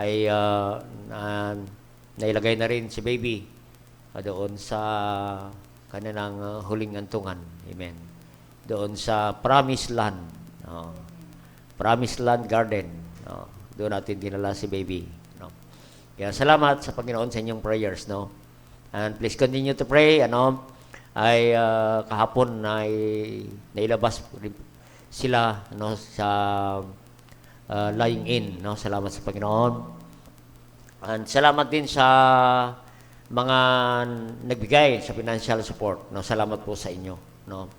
ay nailagay na rin si baby doon sa kanilang huling antungan. Amen. Doon sa Promised Land. No? Promised Land Garden. No? Doon natin dinala si baby. No? Kaya salamat sa Panginoon sa inyong prayers. No? And please continue to pray. Ay kahapon ay nailabas sila sa lying in. No? Salamat sa Panginoon. And salamat din sa mga nagbigay sa financial support. No? Salamat po sa inyo. No?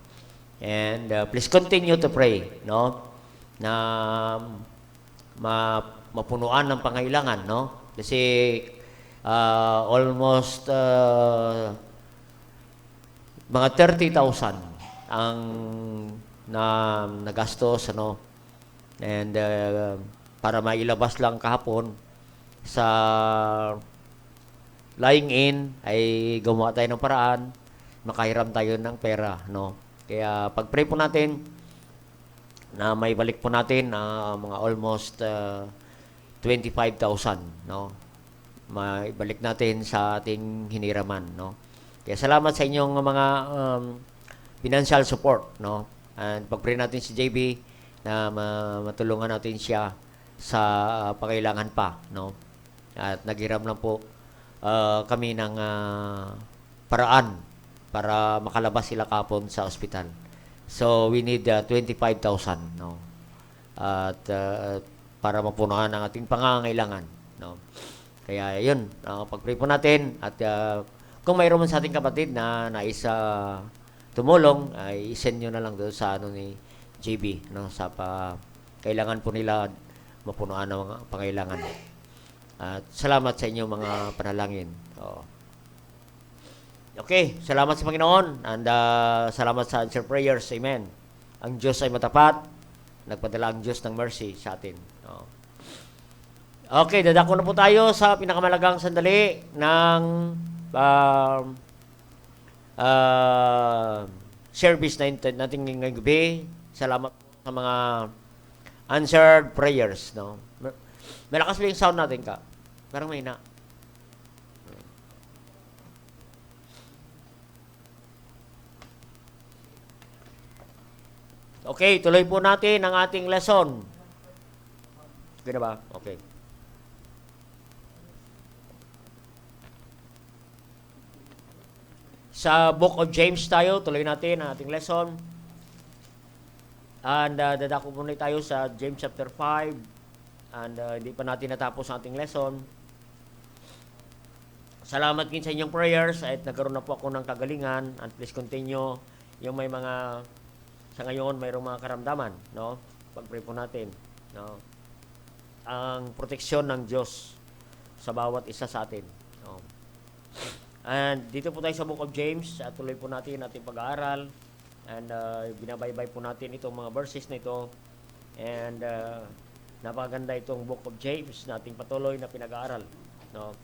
And please continue to pray. No? Na mapunuan ng pangailangan. No? Kasi almost mga 30,000 ang nagastos. And para mailabas lang kahapon sa lying in ay gumawa tayo ng paraan, makahiram tayo ng pera, no? Kaya pag-pray po natin na may balik po natin mga almost 25,000, no? May balik natin sa ating hiniraman, no? Kaya salamat sa inyong mga financial support, no? And pag-pray natin si JB na matulungan natin siya sa pangailangan pa, no? At naghiram lang po kami ng paraan para makalabas sila kapon sa ospital. So we need 25,000, no? At para mapunuan ang ating pangangailangan, no? Kaya yun, pag-pray po natin at kung mayroon man sa ating kapatid na nais tumulong, ay isend nyo na lang doon sa ni JB, no? Sa kailangan po nila mapunuan ang mga pangailangan. At salamat sa inyong mga panalangin. Okay, salamat sa Panginoon and salamat sa answer prayers. Amen. Ang Diyos ay matapat. Nagpadala ang Diyos ng mercy sa atin. Okay, dadako na po tayo sa pinakamalagang sandali ng service natin ngayong gabi. Salamat po sa mga answered prayers. No? Malakas ba yung sound natin ka? Parang may na. Okay, tuloy po natin ang ating lesson. Okay na ba? Okay. Sa Book of James tayo, tuloy natin ang ating lesson. And dadako muna tayo sa James chapter 5. And hindi pa natin natapos ang ating lesson. Salamat din sa inyong prayers at nagkaroon na po ako ng kagalingan. And please continue yung may mga sa ngayon mayroong mga karamdaman, no? Pag-pray po natin, no? Ang proteksyon ng Diyos sa bawat isa sa atin, no? And dito po tayo sa Book of James at tuloy po natin ating pag-aaral and binabaybay po natin itong mga verses na ito and napakaganda itong Book of James na ating patuloy na pinag-aaral, no?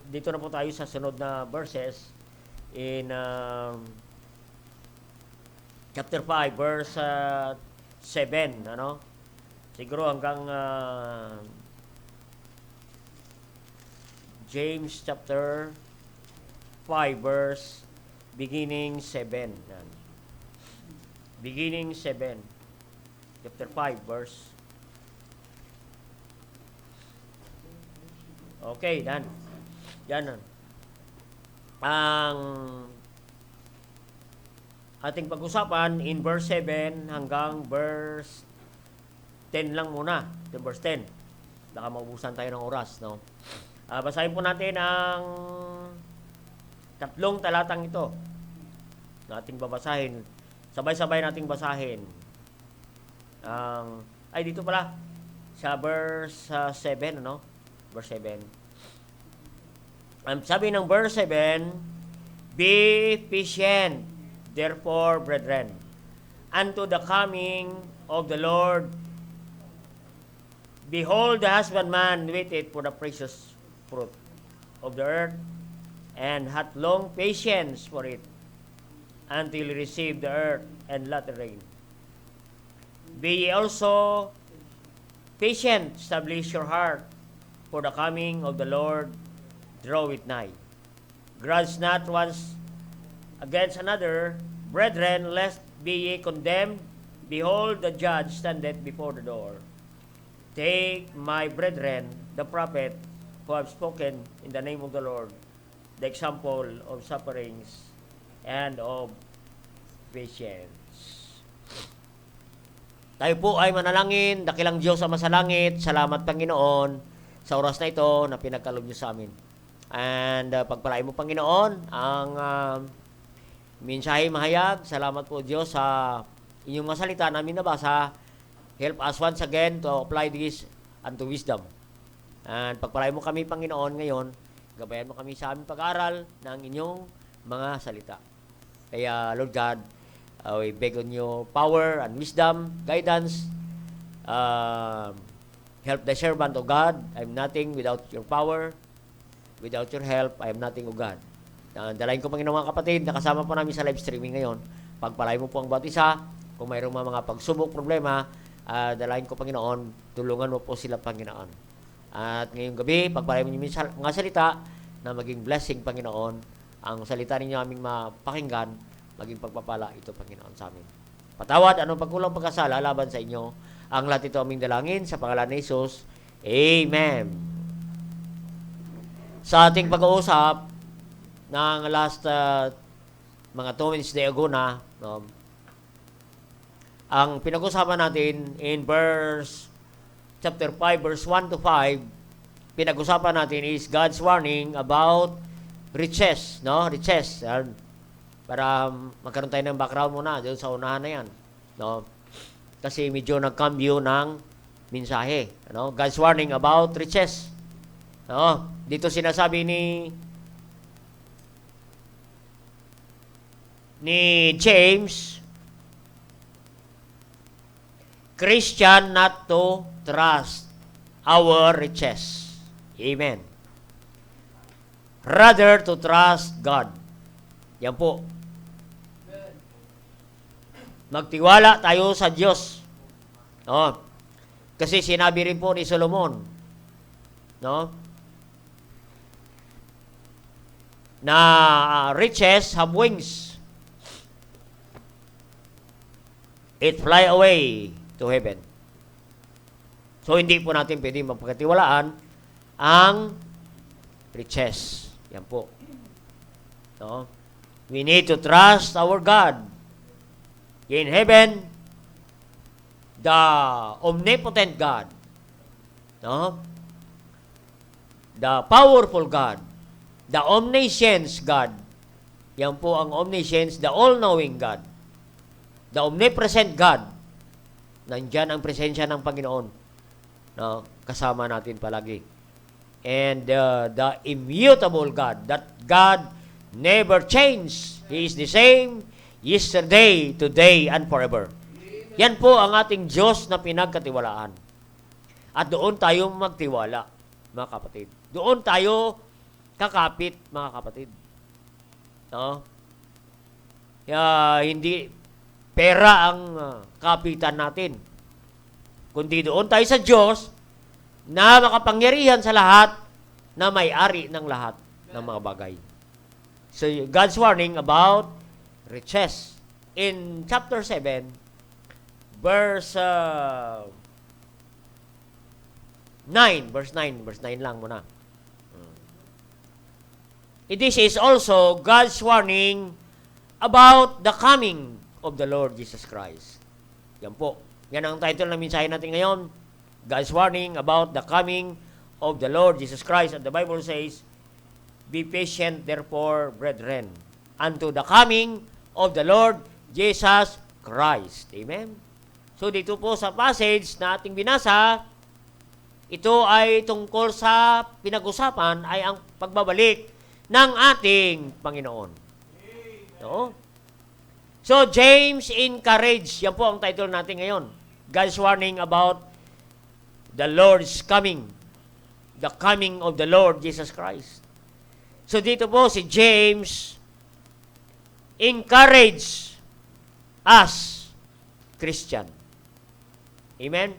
Dito na po tayo sa sunod na verses in chapter 5 verse 7, ano? Siguro hanggang James chapter 5 verse beginning 7. Beginning 7. Chapter 5 verse. Okay, dan. Yan. Ang ating pag-usapan in verse 7 hanggang verse 10 lang muna. Yung verse 10. Baka maubusan tayo ng oras, no? Basahin po natin ang tatlong talatang ito na ating babasahin. Sabay-sabay nating basahin. Dito pala. Sa verse 7, ano? Verse 7. Sabi ng verse 7, be patient, therefore, brethren, unto the coming of the Lord. Behold, the husbandman waiteth for the precious fruit of the earth, and hath long patience for it, until he receive the earth and latter rain. Be ye also patient, establish your heart, for the coming of the Lord draweth nigh. Grudge not once against another, brethren, lest be ye condemned. Behold, the judge standeth before the door. Take, my brethren, the prophet, who have spoken in the name of the Lord, the example of sufferings and of patience. Tayo po ay manalangin. Dakilang Diyos sa masalangit, salamat Panginoon sa oras na ito na pinagkaloob niyo sa amin. And pagpalain mo Panginoon ang mensahe mahayag. Salamat po Diyos sa inyong masalita namin nabasa. Help us once again to apply this unto wisdom. And pagpalain mo kami Panginoon ngayon, gabayan mo kami sa aming pag-aaral ng inyong mga salita. Kaya Lord God, we beg on your power and wisdom, guidance. Help the servant of God. I'm nothing without your power. Without your help, I am nothing, O God. Dalayin ko Panginoon mga kapatid, nakasama po namin sa live streaming ngayon. Pagpalain mo po ang bawat isa. Kung mayroong mga pagsubok, problema, dalayin ko Panginoon, tulungan mo po sila Panginoon. At ngayong gabi, pagpalain mo niyo mga salita na maging blessing Panginoon. Ang salita ninyo aming mapakinggan, maging pagpapala ito Panginoon sa amin. Patawad, anong pagkulang pagkasala laban sa inyo. Ang lahat ito aming dalangin sa pangalan ni Jesus. Amen. Sa ating pag-uusap ng last mga 2 minutes ago na, ang pinag-usapan natin in chapter 5, verse 1 to 5, pinag-usapan natin is God's warning about riches, no? Riches. Para magkaroon tayo ng background muna doon sa unahan na yan, no? Kasi medyo nagcambio ng mensahe, no? God's warning about riches. No? Dito sinasabi ni James, Christian not to trust our riches. Amen. Rather to trust God. Yan po. Magtiwala tayo sa Diyos. No? Kasi sinabi rin po ni Solomon, no? Na riches have wings. It fly away to heaven. So, hindi po natin pwede mapagkatiwalaan ang riches. Yan po. No? We need to trust our God. In heaven, the omnipotent God. No? The powerful God. The omniscience God. Yan po ang omniscience, the all-knowing God. The omnipresent God. Nandyan ang presensya ng Panginoon. No? Kasama natin palagi. And the immutable God. That God never changed. He is the same yesterday, today, and forever. Yan po ang ating Diyos na pinagkatiwalaan. At doon tayo magtiwala, mga kapatid. Doon tayo kakapit, mga kapatid. No? Kaya hindi pera ang kapitan natin. Kundi doon tayo sa Diyos na makapangyarihan sa lahat, na may-ari ng lahat ng mga bagay. So, God's warning about riches. In chapter 7, verse 9. Verse 9 lang muna. This is also God's warning about the coming of the Lord Jesus Christ. Yan po. Yan ang title ng mensahe natin ngayon. God's warning about the coming of the Lord Jesus Christ. And the Bible says, be patient therefore, brethren, unto the coming of the Lord Jesus Christ. Amen? So dito po sa passage na ating binasa, ito ay tungkol sa pinag-usapan ay ang pagbabalik ng ating Panginoon. No? So, James encouraged, yan po ang title natin ngayon. God's warning about the Lord's coming. The coming of the Lord Jesus Christ. So, dito po si James encourage us, Christian. Amen?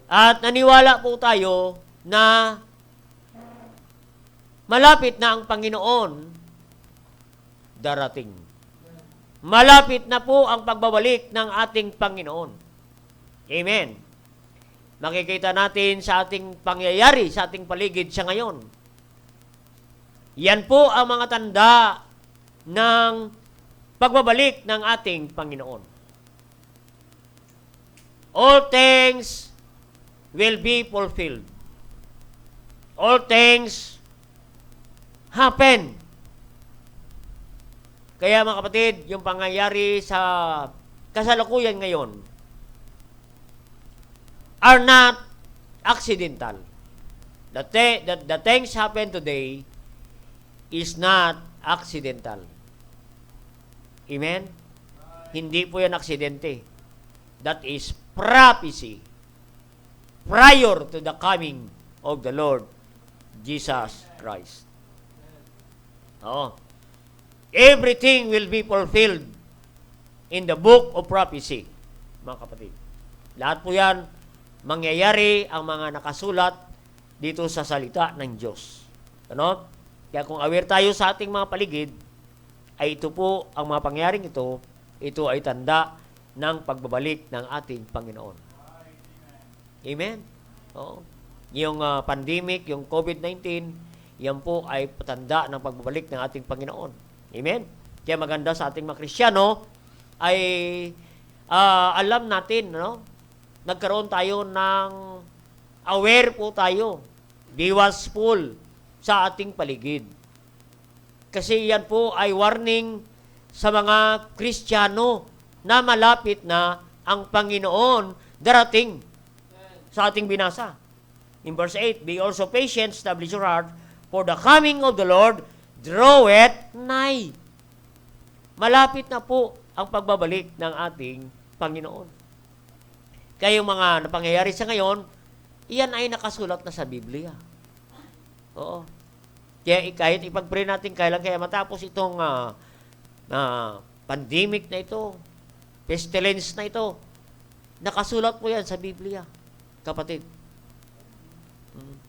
At naniwala po tayo na malapit na ang Panginoon darating. Malapit na po ang pagbabalik ng ating Panginoon. Amen. Makikita natin sa ating pangyayari, sa ating paligid sa ngayon. Yan po ang mga tanda ng pagbabalik ng ating Panginoon. All things will be fulfilled. All things happen. Kaya mga kapatid, yung pangyayari sa kasalukuyan ngayon are not accidental. The things happen today is not accidental. Amen? Hindi po yan aksidente. That is prophecy prior to the coming of the Lord Jesus Christ. Oo. Everything will be fulfilled in the book of prophecy, mga kapatid. Lahat po yan, mangyayari ang mga nakasulat dito sa salita ng Diyos. Ano? Kaya kung aware tayo sa ating mga paligid, ay ito po, ang mga pangyayaring ito ay tanda ng pagbabalik ng ating Panginoon. Amen? Oo. Yung pandemic, yung COVID-19, yan po ay patanda ng pagbabalik ng ating Panginoon. Amen? Kaya maganda sa ating mga Kristiyano ay alam natin, no? Nagkaroon tayo ng aware po tayo. Be watchful sa ating paligid. Kasi yan po ay warning sa mga Kristiyano na malapit na ang Panginoon darating sa ating binasa. In verse 8, be also patient, establish your heart, for the coming of the Lord draweth nigh. Malapit na po ang pagbabalik ng ating Panginoon. Kaya yung mga napangyayari sa ngayon, iyan ay nakasulat na sa Biblia. Oo. Kaya kahit ipag-pray natin kailan kaya matapos itong pandemic na ito, pestilence na ito, nakasulat po yan sa Biblia, kapatid.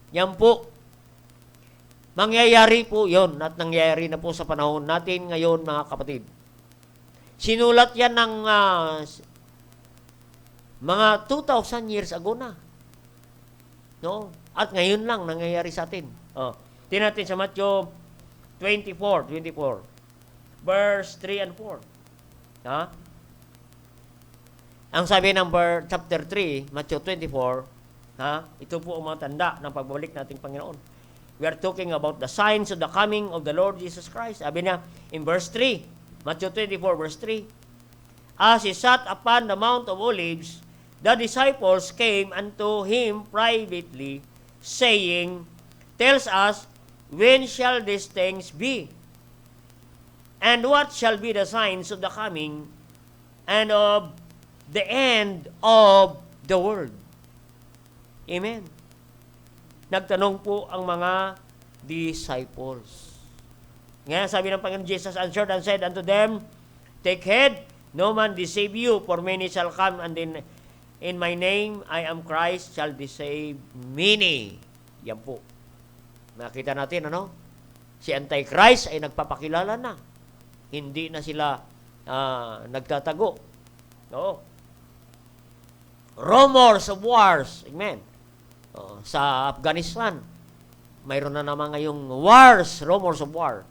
Yan po. Mangyayari po yon at nangyayari na po sa panahon natin ngayon, mga kapatid. Sinulat yan ng mga 2,000 years ago na. No? At ngayon lang nangyayari sa atin. Tingnan natin sa Matthew 24. Verse 3 and 4. Ha? Ang sabi ng chapter 3, Matthew 24, ito po ang mga tanda ng pagbabalik nating Panginoon. We are talking about the signs of the coming of the Lord Jesus Christ. Sabi niya in verse 3, Matthew 24 verse 3, as he sat upon the Mount of Olives, the disciples came unto him privately, saying, tells us, when shall these things be? And what shall be the signs of the coming and of the end of the world? Amen. Nagtanong po ang mga disciples. Ngayon, sabi ng Panginoon, Jesus answered and said unto them, take heed, no man deceive you, for many shall come, and in my name, I am Christ, shall deceive many. Yan po. Nakita natin, ano? Si Antichrist ay nagpapakilala na. Hindi na sila nagtatago. No? Rumors of wars. Amen. Sa Afghanistan, mayroon na naman ngayong wars, rumors of war.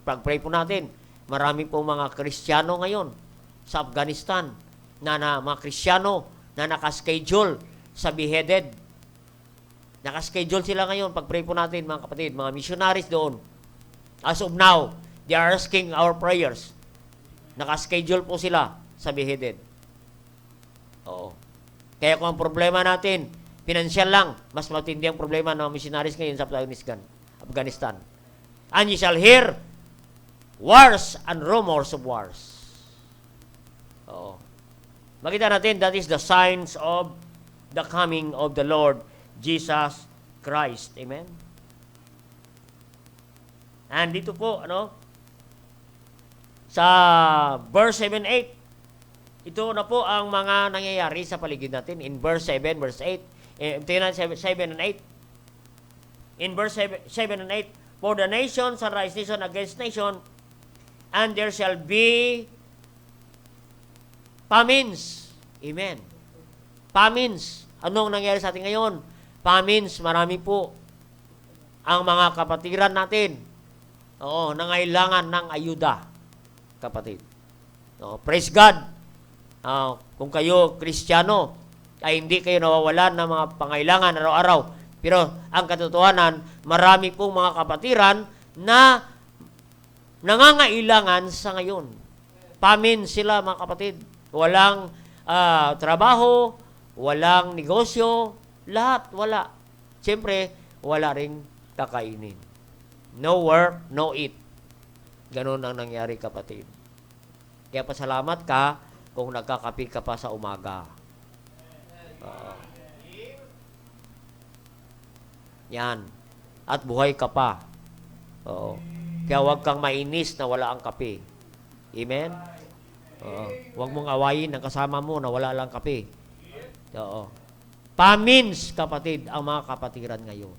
Pag-pray po natin, marami po mga Kristiyano ngayon sa Afghanistan na mga Kristiyano na nakaschedule sa beheaded. Nakaschedule sila ngayon. Pag-pray po natin, mga kapatid, mga missionaries doon. As of now, they are asking our prayers. Nakaschedule po sila sa beheaded. Oo. Kaya kung ang problema natin, pinansyal lang, mas matindi ang problema ng mga missionaries ngayon sa Afghanistan. And you shall hear wars and rumors of wars. Oo. Makita natin, that is the signs of the coming of the Lord Jesus Christ. Amen? And dito po, sa verse 7-8, ito na po ang mga nangyayari sa paligid natin. In verse 7, verse 8, Tingnan 7 and 8. In verse 7 and 8, for the nation shall rise nation against nation, and there shall be famines. Amen. Famines. Anong nangyari sa atin ngayon? Famines, marami po ang mga kapatiran natin. Oo, nangailangan ng ayuda, kapatid. Praise God. Kung kayo Kristiyano, ay hindi kayo nawawalan ng mga pangailangan araw-araw. Pero ang katotohanan, marami pong mga kapatiran na nangangailangan sa ngayon. Famine sila, mga kapatid. Walang trabaho, walang negosyo, lahat wala. Siyempre, wala ring kakainin. No work, no eat. Ganun ang nangyari, kapatid. Kaya pasalamat ka kung nagkakape ka pa sa umaga. Yan. At buhay ka pa. Oo. Kaya huwag kang mainis na wala ang kape. Amen? Oo. Huwag mong awayin ang kasama mo na wala lang kape. Oo. Famines, kapatid, ang mga kapatiran ngayon.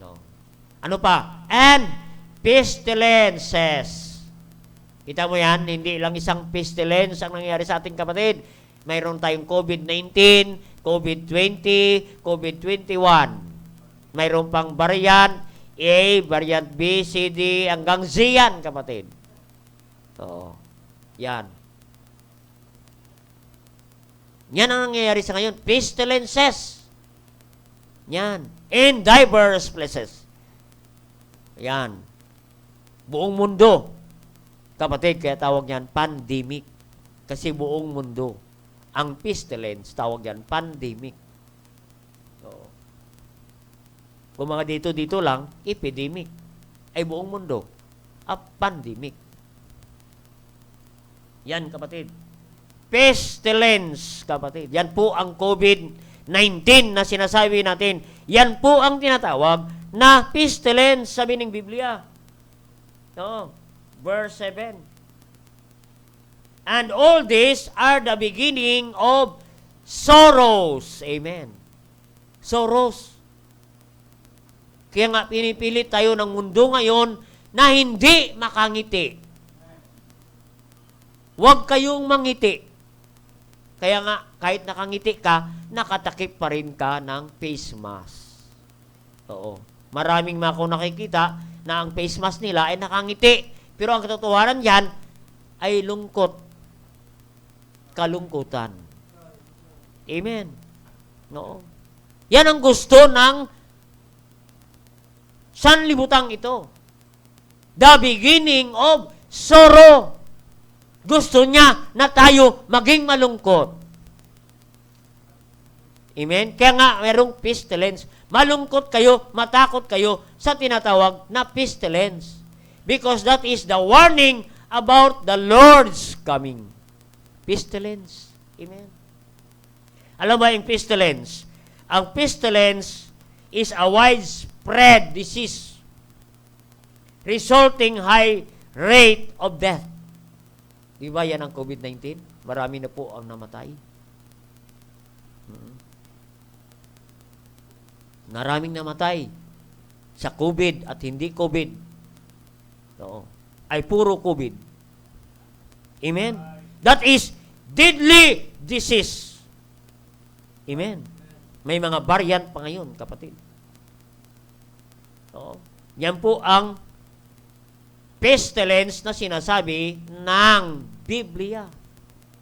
No. Ano pa? And pestilences. Kita mo yan, hindi lang isang pestilence ang nangyari sa ating kapatid. Mayroon tayong COVID-19, COVID-20, COVID-21. Mayroon pang variant A, variant B, C, D, hanggang Z yan, kapatid. Oo. Yan. Yan ang nangyayari sa ngayon. Pestilences. Yan. In diverse places. Yan. Buong mundo. Kapatid, kaya tawag yan pandemic. Kasi buong mundo. Ang pestilence, tawag yan pandemic. Oo. Kung mga dito lang, epidemic. Ay buong mundo. A pandemic. Yan, kapatid. Pestilence, kapatid. Yan po ang COVID-19 na sinasabi natin. Yan po ang tinatawag na pestilence, sabi ng Biblia. No. Verse 7. And all these are the beginning of sorrows. Amen. Sorrows. Kaya nga pinipilit tayo ng mundo ngayon na hindi makangiti. Huwag kayong mangiti. Kaya nga, kahit nakangiti ka, nakatakip pa rin ka ng face mask. Oo. Maraming mga kung nakikita na ang face mask nila ay nakangiti. Pero ang katotohanan yan ay lungkot. Kalungkutan. Amen. No. Yan ang gusto ng sanlibutang ito. The beginning of sorrow. Gusto niya na tayo maging malungkot. Amen? Kaya nga, mayroong pestilence. Malungkot kayo, matakot kayo sa tinatawag na pestilence. Because that is the warning about the Lord's coming. Pestilence. Amen? Alam ba yung pestilence? Ang pestilence is a widespread disease resulting high rate of death. Di ba yan ang COVID-19? Marami na po ang namatay. Maraming namatay sa COVID at hindi COVID. No. Ay puro COVID. Amen? That is deadly disease. Amen? May mga variant pa ngayon, kapatid. No. Yan po ang pestilence na sinasabi ng Biblia.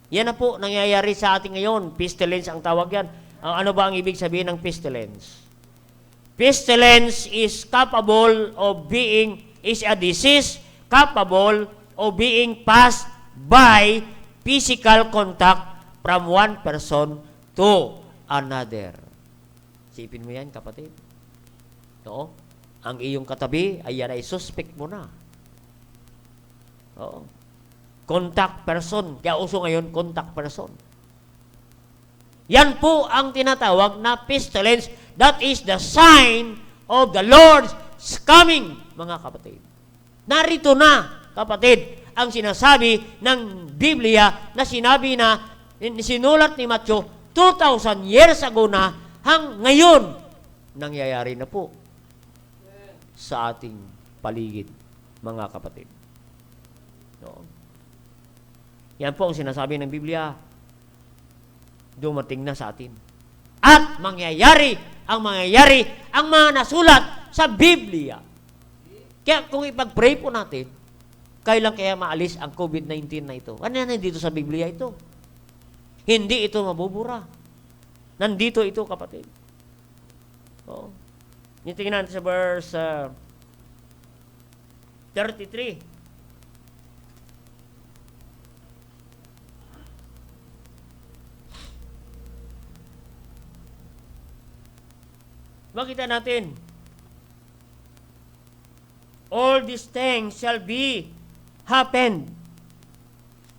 Yan na po nangyayari sa atin ngayon. Pestilence ang tawag yan. Ano ba ang ibig sabihin ng pestilence? Pestilence is a disease capable of being passed by physical contact from one person to another. Sipin mo yan, kapatid. No? Ang iyong katabi, ay yan ay suspect mo na. Oo. Contact person. Kaya uso ngayon, contact person. Yan po ang tinatawag na pestilence. That is the sign of the Lord's coming, mga kapatid. Narito na, kapatid, ang sinasabi ng Biblia na sinabi na, sinulat ni Matthew, 2,000 years ago na, ngayon, nangyayari na po sa ating paligid, mga kapatid. No? Yan po ang sinasabi ng Biblia. Dumating na sa atin. At mangyayari ang mga nasulat sa Biblia. Kaya kung ipag-pray po natin, kailan kaya maalis ang COVID-19 na ito? Ano yan dito sa Biblia ito? Hindi ito mabubura. Nandito ito, kapatid. Oo. Yung tingnan natin sa verse 33. Makita natin, all these things shall be happened.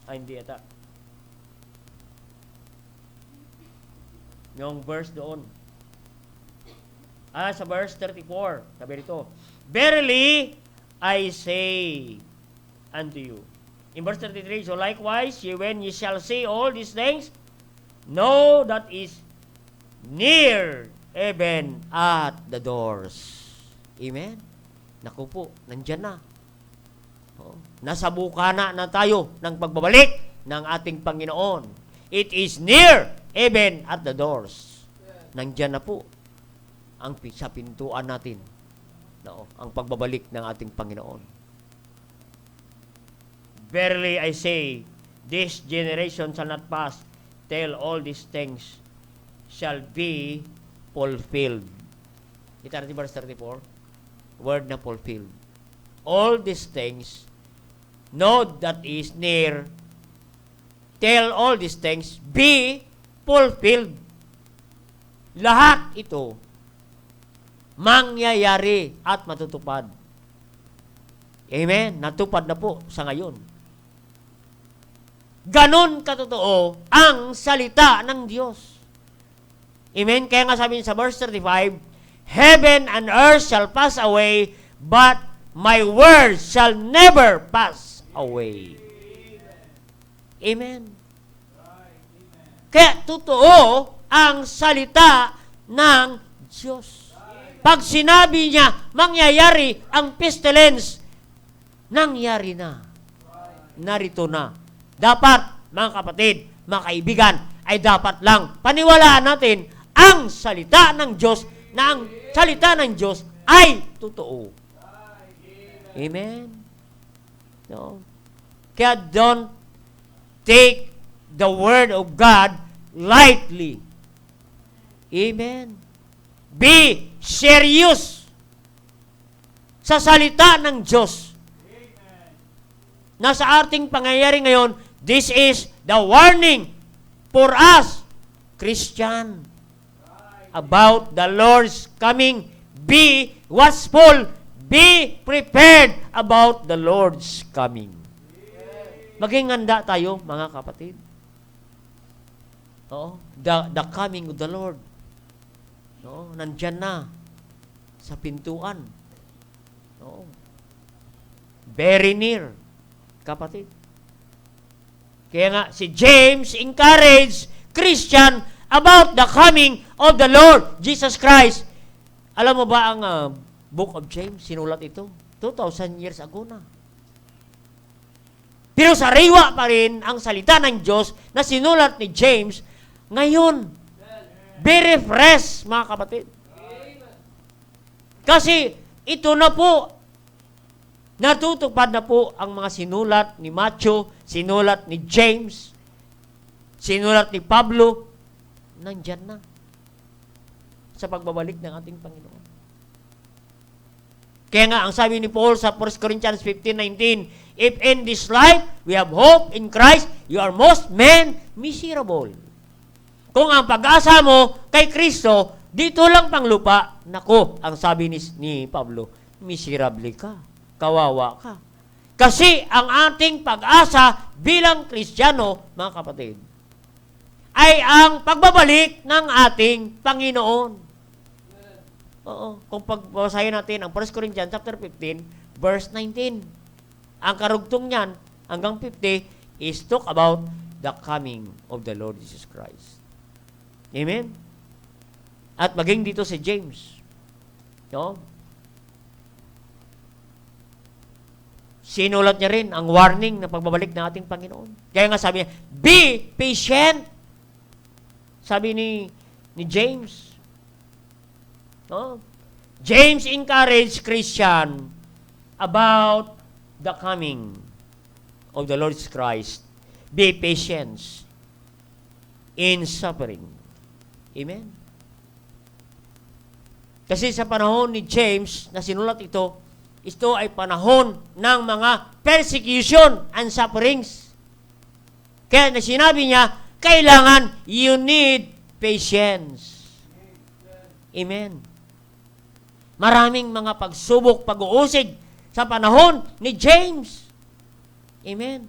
Hindi ata. Yung verse doon. Sa verse 34, sabi rito, verily I say unto you. In verse 33, so likewise, when ye shall see all these things, know that is near, even at the doors. Amen? Naku po, nandyan na. Nasa bukana na tayo ng pagbabalik ng ating Panginoon. It is near, even at the doors. Nandyan na po sa pintuan natin. No, ang pagbabalik ng ating Panginoon. Verily I say, this generation shall not pass till all these things shall be fulfilled. Kita natin verse 34. Word na fulfilled. All these things, know that is near, till all these things be fulfilled. Lahat ito mangyayari at matutupad. Amen? Natupad na po sa ngayon. Ganon katotoo ang salita ng Diyos. Amen? Kaya nga sabi sa verse 35, heaven and earth shall pass away, but my words shall never pass away. Amen? Kaya totoo ang salita ng Diyos. Pag sinabi niya, mangyayari ang pestilence, nangyari na. Narito na. Dapat, mga kapatid, mga kaibigan, ay dapat lang paniwalaan natin ang salita ng Diyos, na ang salita ng Diyos ay totoo. Amen? No? Kaya don't take the word of God lightly. Amen? Be serious sa salita ng Diyos. Na sa ating pangyayari ngayon, this is the warning for us, Christian, about the Lord's coming. Be watchful, be prepared about the Lord's coming. Maging handa tayo, mga kapatid. The coming of the Lord. Nandyan na sa pintuan. Very near, kapatid. Kaya nga, si James encouraged Christian about the coming of the Lord Jesus Christ. Alam mo ba ang Book of James, sinulat ito 2,000 years ago na. Pero sariwa pa rin ang salita ng Diyos na sinulat ni James ngayon. Very fresh, mga kapatid. Kasi ito na po, natutupad na po ang mga sinulat ni Matthew, sinulat ni James, sinulat ni Pablo, nandyan na sa pagbabalik ng ating Panginoon. Kaya nga, ang sabi ni Paul sa 1 Corinthians 15:19, if in this life we have hope in Christ, you are most men miserable. Kung ang pag-asa mo kay Kristo, dito lang pang lupa, nako, ang sabi ni Pablo, miserable ka, kawawa ka. Kasi ang ating pag-asa bilang Kristiyano, mga kapatid, ay ang pagbabalik ng ating Panginoon. Oo. Kung pagbasahin natin ang 1 Corinthians chapter 15, verse 19, ang karugtong niyan, hanggang 50, is talk about the coming of the Lord Jesus Christ. Amen? At maging dito si James. No? Sinulat niya rin ang warning na pagbabalik ng ating Panginoon. Kaya nga sabi niya, be patient. Sabi ni James. No? James encouraged Christian about the coming of the Lord Christ. Be patient in suffering. Amen? Kasi sa panahon ni James na sinulat ito ay panahon ng mga persecution and sufferings. Kaya na sinabi niya, kailangan you need patience. Amen. Maraming mga pagsubok, pag-uusig sa panahon ni James. Amen.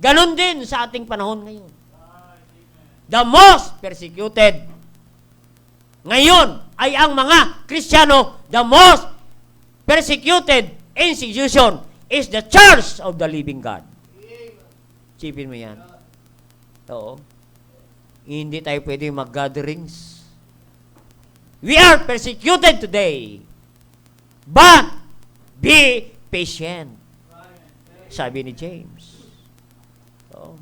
Ganon din sa ating panahon ngayon. The most persecuted ngayon ay ang mga Kristiyano, the most persecuted institution is the Church of the Living God. Sipin mo yan. Oo. Hindi tayo pwede mag-gatherings. We are persecuted today. But be patient. Sabi ni James. Oo.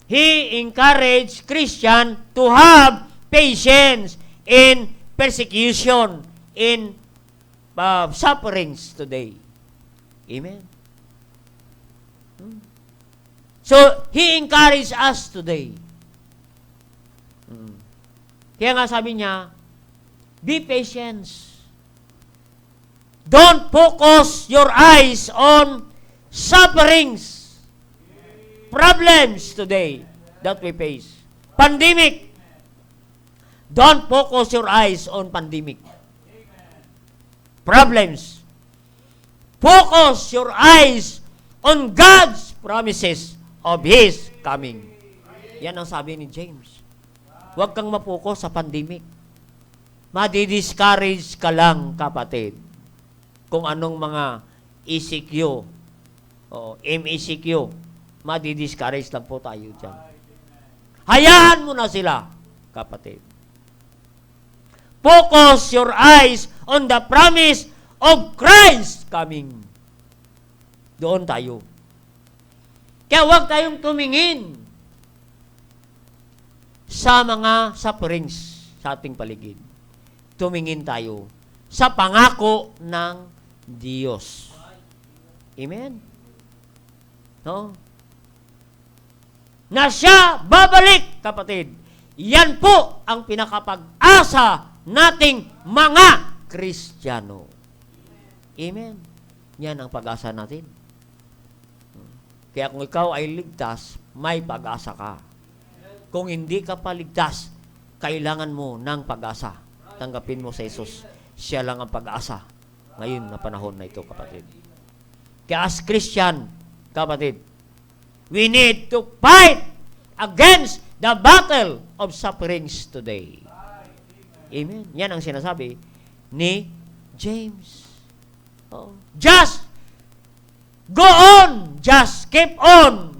He encouraged Christian to have patience in persecution, in sufferings today. Amen. So, he encouraged us today. Kaya nga sabi niya, be patient. Don't focus your eyes on sufferings, problems today that we face. Pandemic. Don't focus your eyes on pandemic. Problems. Focus your eyes on God's promises of His coming. Yan ang sabi ni James. Huwag kang mapokus sa pandemic. Madi-discourage ka lang, kapatid. Kung anong mga ECQ o MECQ, madi-discourage lang po tayo dyan. Hayaan mo na sila, kapatid. Focus your eyes on the promise of Christ coming. Doon tayo. Kaya huwag tayong tumingin sa mga sufferings sa ating paligid. Tumingin tayo sa pangako ng Diyos. Amen? No? Na siya babalik, kapatid. Yan po ang pinakapag-asa nating mga Kristiyano. Amen? Yan ang pag-asa natin. Kaya kung ikaw ay ligtas, may pag-asa ka. Kung hindi ka pa ligtas, kailangan mo ng pag-asa. Tanggapin mo sa Jesus. Siya lang ang pag-asa ngayon na panahon na ito, kapatid. Kaya as Christian, kapatid, we need to fight against the battle of sufferings today. Amen. Yan ang sinasabi ni James. Oh. Just go on. Just keep on.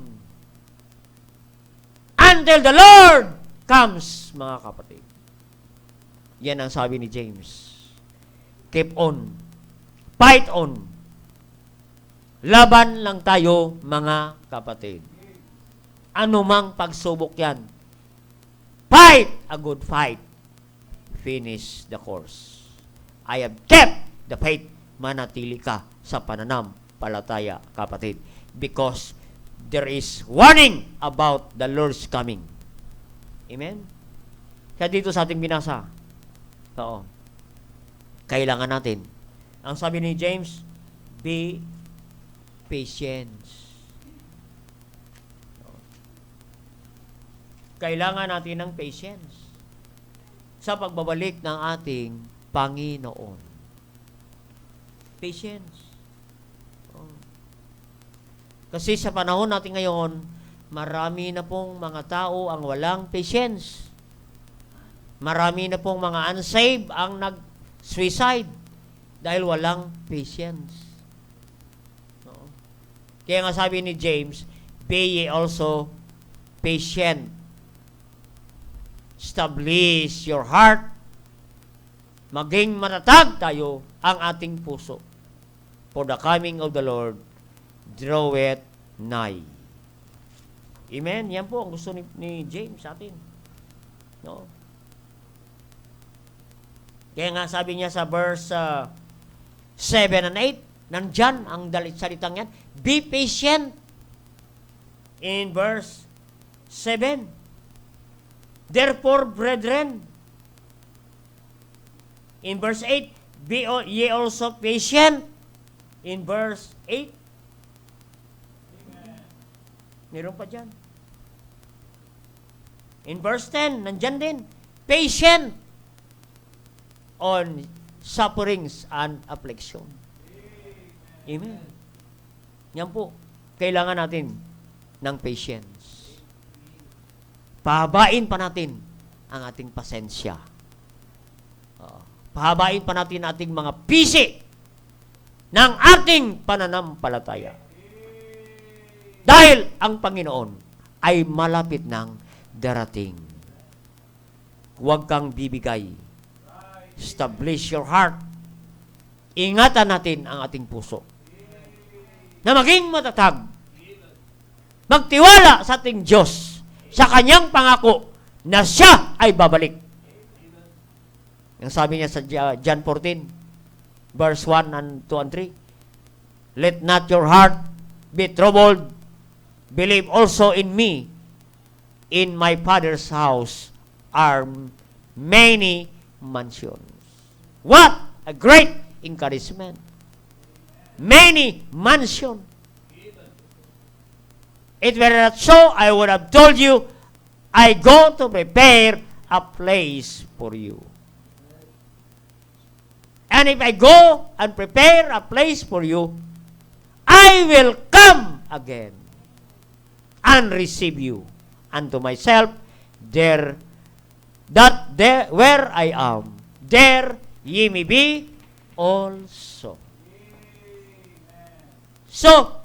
Until the Lord comes, mga kapatid. Yan ang sabi ni James. Keep on. Fight on. Laban lang tayo, mga kapatid. Ano mang pagsubok yan. Fight a good fight. Finish the course. I have kept the faith. Manatili ka sa pananampalataya, kapatid. Because there is warning about the Lord's coming. Amen? Kaya dito sa ating binasa, oo, kailangan natin, ang sabi ni James, be patient. Kailangan natin ng patience sa pagbabalik ng ating Panginoon. Patience. Kasi sa panahon natin ngayon, marami na pong mga tao ang walang patience. Marami na pong mga unsaved ang nag-suicide dahil walang patience. Kaya nga sabi ni James, be ye also patient. establish your heart. Maging matatag tayo ang ating puso. For the coming of the Lord draweth nigh. Amen? Yan po ang gusto ni James sa atin. No? Kaya nga sabi niya sa verse 7 and 8, nandyan ang salitang yan, be patient. In verse 7, therefore, brethren, in verse 8, be ye also patient. In verse 8, meron pa dyan. In verse 10, nandyan din, patient on sufferings and affliction. Amen. Yan po, kailangan natin ng patience. Pahabain pa natin ang ating pasensya. Pahabain pa natin ating mga pisi ng ating pananampalataya. Dahil ang Panginoon ay malapit ng darating. Huwag kang bibigay. Establish your heart. Ingatan natin ang ating puso. Na maging matatag. Magtiwala sa ating Diyos sa Kanyang pangako na Siya ay babalik. Yung sabi niya sa John 14, verse 1 and 2 and 3, let not your heart be troubled. Believe also in me. In my Father's house are many mansions. What a great encouragement. Many mansions. It were not so, I would have told you, I go to prepare a place for you. And if I go and prepare a place for you, I will come again and receive you unto myself, where I am, there ye may be also. So,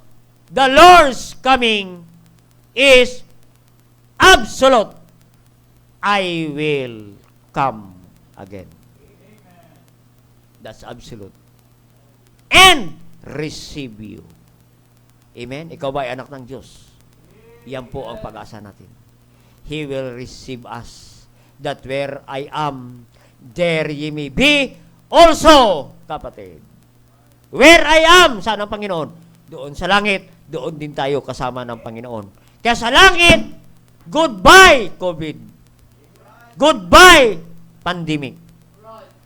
the Lord's coming is absolute. I will come again. That's absolute. And receive you. Amen? Ikaw ba ay anak ng Diyos? Yan po ang pag-asa natin. He will receive us. That where I am, there ye may be also, kapatid. Where I am, saan ang Panginoon? Doon sa langit, doon din tayo kasama ng Panginoon. Kaya sa langit, goodbye COVID. Goodbye pandemic.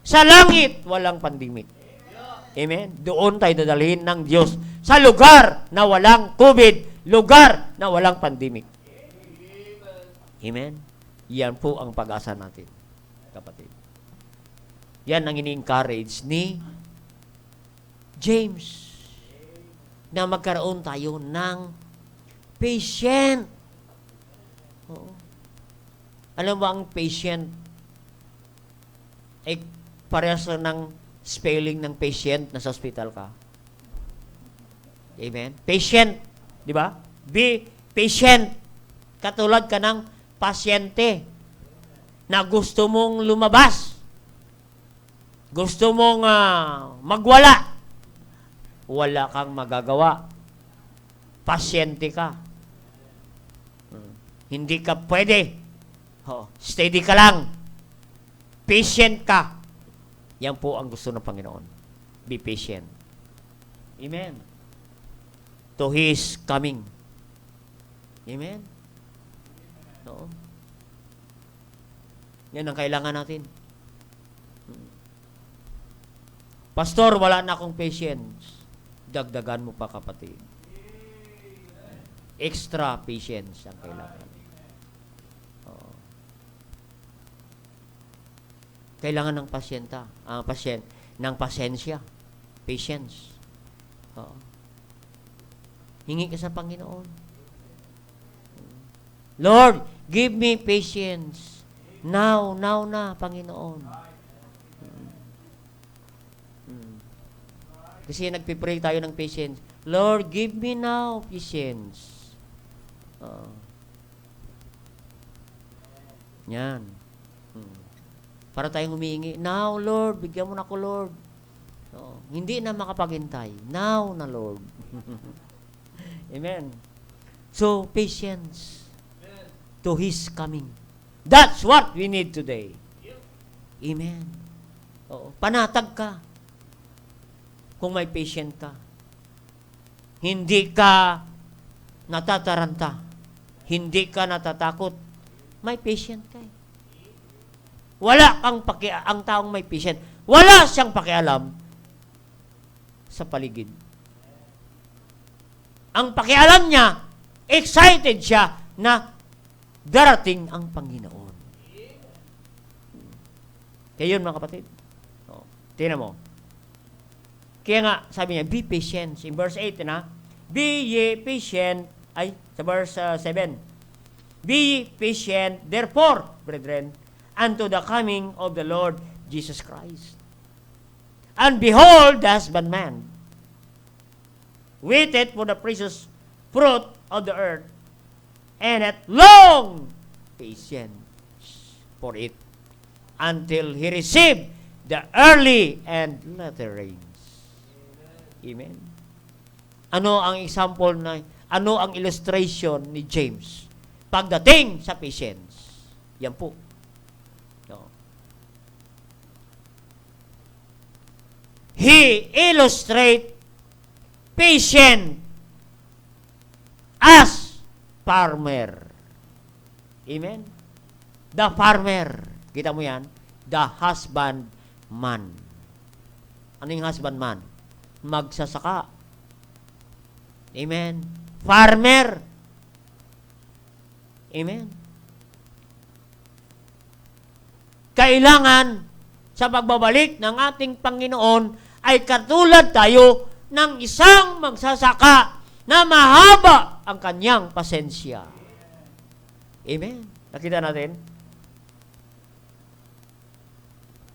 Sa langit, walang pandemic. Amen? Doon tayo dadalhin ng Diyos sa lugar na walang COVID, lugar na walang pandemic. Amen? Yan po ang pag-asa natin, kapatid. Yan ang ini-encourage ni James na magkaroon tayo ng patient. Oo. Alam mo ang patient ay parehas ng spelling ng patient na sa hospital ka. Amen? Patient. Di ba? Be patient. Katulad ka ng pasyente na gusto mong lumabas. Gusto mong magwala. Wala kang magagawa. Pasyente ka. Hindi ka pwede. Steady ka lang. Patient ka. Yan po ang gusto ng Panginoon. Be patient. Amen. To His coming. Amen. No? Yan ang kailangan natin. Pastor, wala na akong patience. Dagdagan mo pa, kapatid. Extra patience ang kailangan. Kailangan ng ng pasensya. Patience. Hingi ka sa Panginoon. Lord, give me patience. Now na, Panginoon. Kasi nagpipray tayo ng patience. Lord, give me now patience. Yan. Para tayong humihingi, now, Lord, bigyan mo na ako, Lord. No, hindi na makapaghintay. Now na, Lord. Amen. So, patience to His coming. That's what we need today. Amen. Oo. Panatag ka. Kung may patient ka. Hindi ka natataranta. Hindi ka natatakot. May patient ka eh. Wala kang ang taong may patient. Wala siyang pakialam sa paligid. Ang pakialam niya, excited siya na darating ang Panginoon. Kaya yun mga kapatid. Tingnan mo. Kaya nga, sabi niya, be patient. In verse 8, na, be ye patient, sa verse 7. Be ye patient, therefore, brethren, unto the coming of the Lord Jesus Christ. And behold, the husbandman waited for the precious fruit of the earth, and at long patience for it, until he received the early and latter rains. Amen. Ano ang example ano ang illustration ni James pagdating sa patience? Yan po. No. He illustrate patient as farmer. Amen. The farmer. Kita mo yan? The husbandman. Ano yung husbandman? Magsasaka. Amen. Farmer. Amen. Kailangan sa pagbabalik ng ating Panginoon ay katulad tayo ng isang magsasaka na mahaba ang kanyang pasensya. Amen. Nakita natin?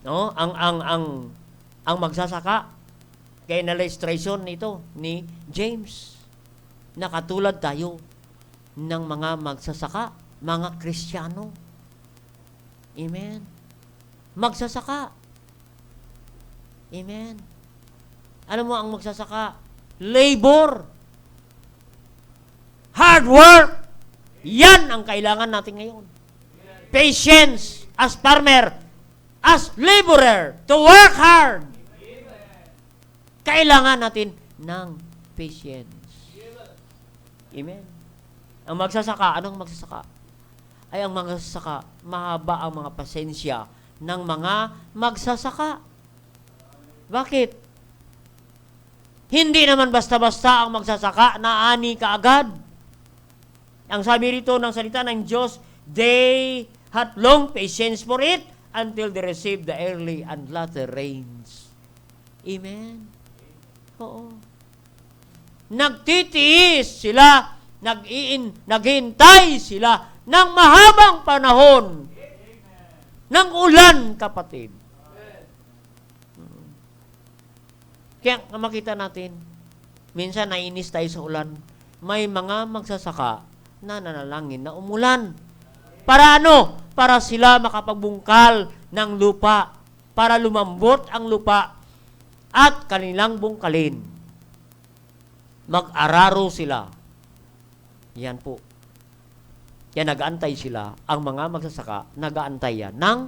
No, ang magsasaka kay illustration nito ni James na katulad tayo ng mga magsasaka, mga Kristiyano. Amen. Magsasaka. Amen. Alam mo ang magsasaka? Labor. Hard work. Yan ang kailangan natin ngayon. Patience as farmer, as laborer, to work hard. Kailangan natin ng patience. Amen. Ang magsasaka, anong magsasaka? Ay ang magsasaka, mahaba ang mga pasensya ng mga magsasaka. Bakit? Hindi naman basta-basta ang magsasaka na ani kaagad. Ang sabi rito ng salita ng Diyos, they had long patience for it until they received the early and latter rains. Amen. Oo. Nagtitiis sila, naghintay sila ng mahabang panahon ng ulan, kapatid. Kaya makita natin, minsan nainis tayo sa ulan, may mga magsasaka na nanalangin na umulan. Para ano? Para sila makapagbungkal ng lupa, para lumambot ang lupa at kanilang bungkalin. Mag-araro sila. Yan po. Yan, nag-aantay sila. Ang mga magsasaka, nag-aantay yan ng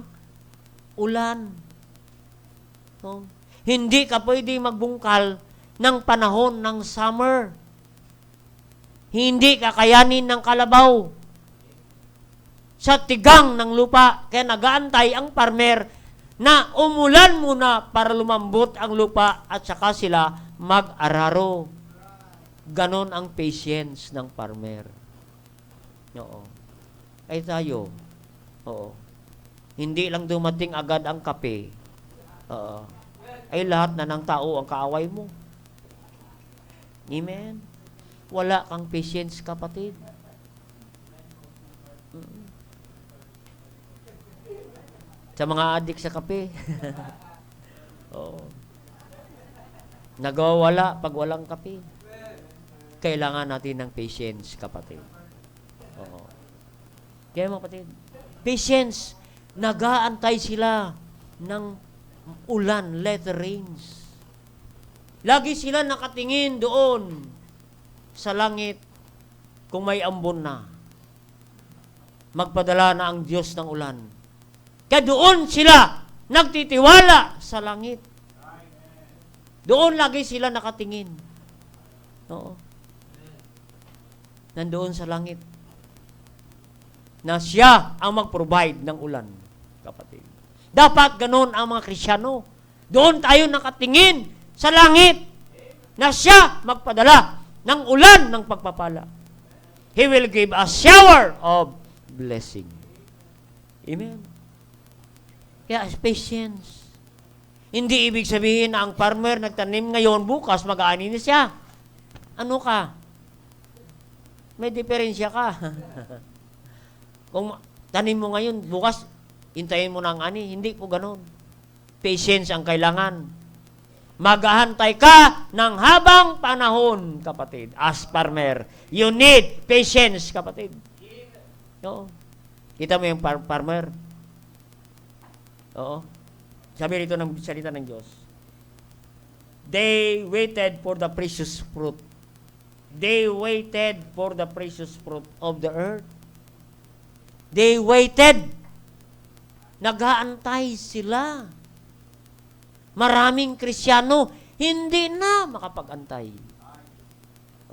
ulan. So, hindi ka pwede magbungkal ng panahon ng summer. Hindi kakayanin ng kalabaw sa tigang ng lupa. Kaya nag-aantay ang farmer na umulan muna para lumambot ang lupa at saka sila mag-araro. Ganon ang patience ng farmer. Oo. Ay tayo. Oo. Hindi lang dumating agad ang kape. Oo. Ay lahat na ng tao ang kaaway mo. Amen. Wala kang patience, kapatid. Sa mga adik sa kape. Oo. Nagawala pag walang kape. Kailangan natin ng patience, kapatid. Oo. Kaya mga kapatid, patience Nag-aantay sila ng ulan, latter rains. Lagi sila nakatingin doon sa langit kung may ambon na. Magpadala na ang Diyos ng ulan. Kaya doon sila nagtitiwala sa langit. Doon lagi sila nakatingin. Oo. Nandoon sa langit. Na siya ang mag-provide ng ulan, kapatid. Dapat ganun ang mga Krisyano. Doon tayo nakatingin sa langit na siya magpadala ng ulan ng pagpapala. He will give a shower of blessing. Amen. Kaya patience. Hindi ibig sabihin na ang farmer nagtanim ngayon, bukas mag-aani na siya. Ano ka? May diferensya ka. Kung tanim mo ngayon, bukas, hintayin mo na ang ani. Hindi po ganun. Patience ang kailangan. Maghahantay ka ng habang panahon, kapatid. As farmer, you need patience, kapatid. Oo. Kita mo yung farmer? Oo. Sabi rito ng salita ng Diyos. They waited for the precious fruit. They waited for the precious fruit of the earth. They waited. Nag-aantay sila. Maraming Krisyano, hindi na makapag-antay.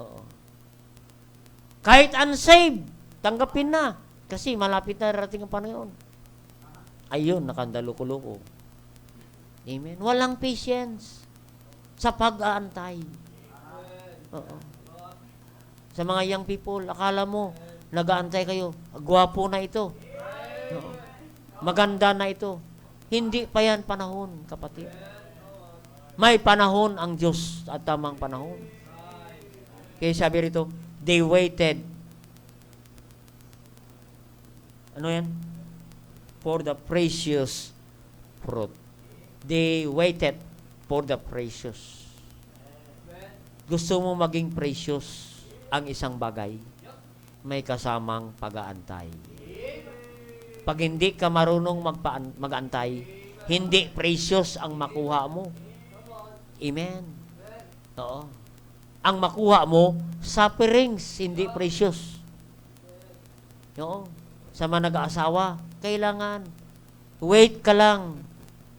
Oo. Kahit unsaved, tanggapin na. Kasi malapit na darating ang panahon. Ayun, nakandaluko-luko. Amen. Walang patience sa pag-aantay. Oo. Sa mga young people, akala mo, nag-aantay kayo, gwapo na ito. Oo. Maganda na ito. Hindi pa yan panahon, kapatid. May panahon ang Diyos at tamang panahon. Kaya sabi rito, they waited. Ano yan? For the precious fruit. They waited for the precious. Gusto mo maging precious ang isang bagay, may kasamang pag-aantay. Pag hindi ka marunong mag-aantay, hindi precious ang makuha mo. Amen. Oo. Ang makuha mo, sufferings, hindi precious. Oo. Sa mga nag-aasawa, kailangan wait ka lang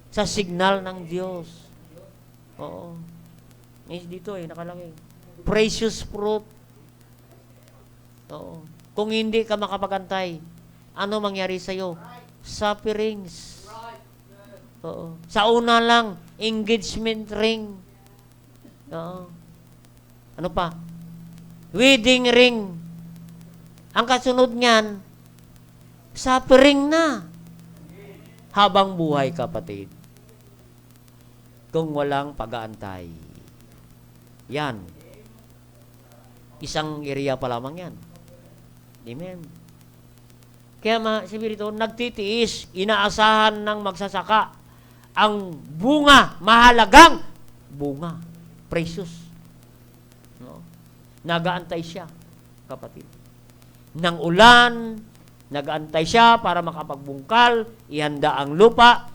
sa signal ng Diyos. Oo. Dito nakalagay. Precious fruit. Oo. Kung hindi ka makapagantay, ano mangyari sa'yo? Sufferings. Oo. Sa una lang, engagement ring. Oo. Ano pa? Wedding ring. Ang kasunod niyan, suffering na. Habang buhay, kapatid. Kung walang pag-aantay. Yan. Isang area pa lamang yan. Amen. Kaya sabi rito, nagtitiis, inaasahan ng magsasaka ang bunga, mahalagang bunga. Precious. No? Nag-aantay siya, kapatid. Nang ulan, nag-aantay siya para makapagbungkal, ihanda ang lupa,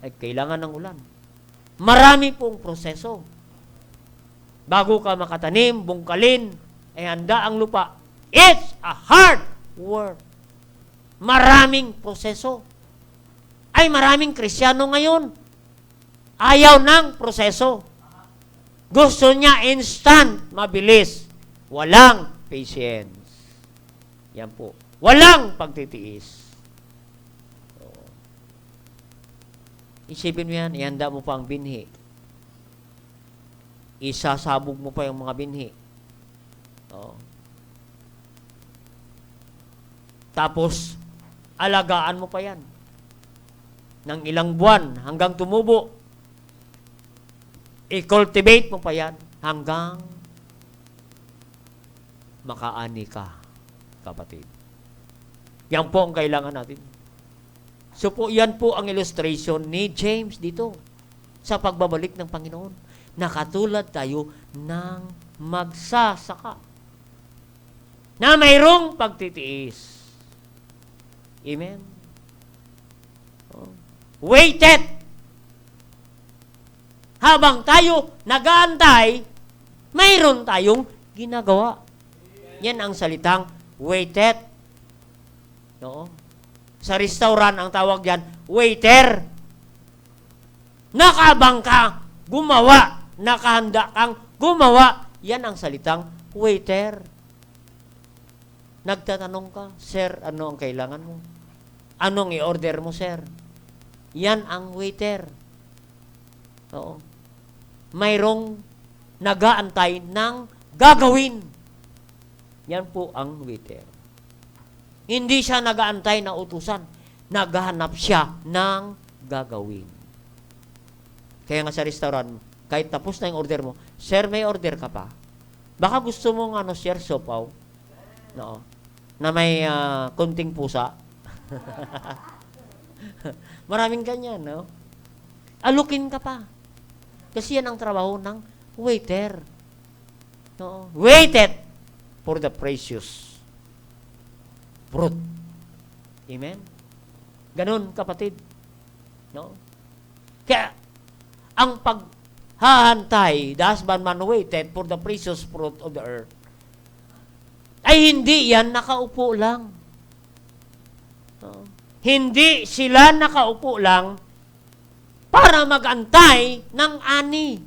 ay kailangan ng ulan. Marami pong proseso. Bago ka makatanim, bungkalin, ay handa ang lupa. It's a hard work. Maraming proseso. Ay maraming Krisyano ngayon. Ayaw ng proseso. Gusto niya instant, mabilis. Walang patience. Yan po. Walang pagtitiis. Isipin mo yan, ihanda mo pa ang binhi. Isasabog mo pa yung mga binhi. Tapos, alagaan mo pa yan. Ng ilang buwan hanggang tumubo. I-cultivate mo pa yan hanggang makaani ka, kapatid. Yan po ang kailangan natin. So po, yan po ang illustration ni James dito sa pagbabalik ng Panginoon. Nakatulad tayo ng magsasaka na mayroong pagtitiis. Amen. waited. Habang tayo nag-aantay, mayroon tayong ginagawa. Yan ang salitang waited. No? Sa restaurant, ang tawag yan, waiter. Nakabang ka, gumawa. Nakahanda kang gumawa. Yan ang salitang waiter. Nagtatanong ka, sir, ano ang kailangan mo? Anong i-order mo, sir? Yan ang waiter. Oo. Mayroong nag-aantay ng gagawin. Yan po ang waiter. Hindi siya nag-aantay na utusan. Naghahanap siya ng gagawin. Kaya nga sa restaurant, kahit tapos na yung order mo, sir, may order ka pa? Baka gusto mong sir, sopaw? No. Na may kunting pusa. Maraming ganyan, no? Alukin ka pa. Kasi yan ang trabaho ng waiter. No? Waited for the precious fruit. Amen? Ganun, kapatid. No? Kaya, ang paghahantay, the husbandman waited for the precious fruit of the earth, ay hindi yan nakaupo lang. No? Hindi sila nakaupo lang para mag-antay ng ani.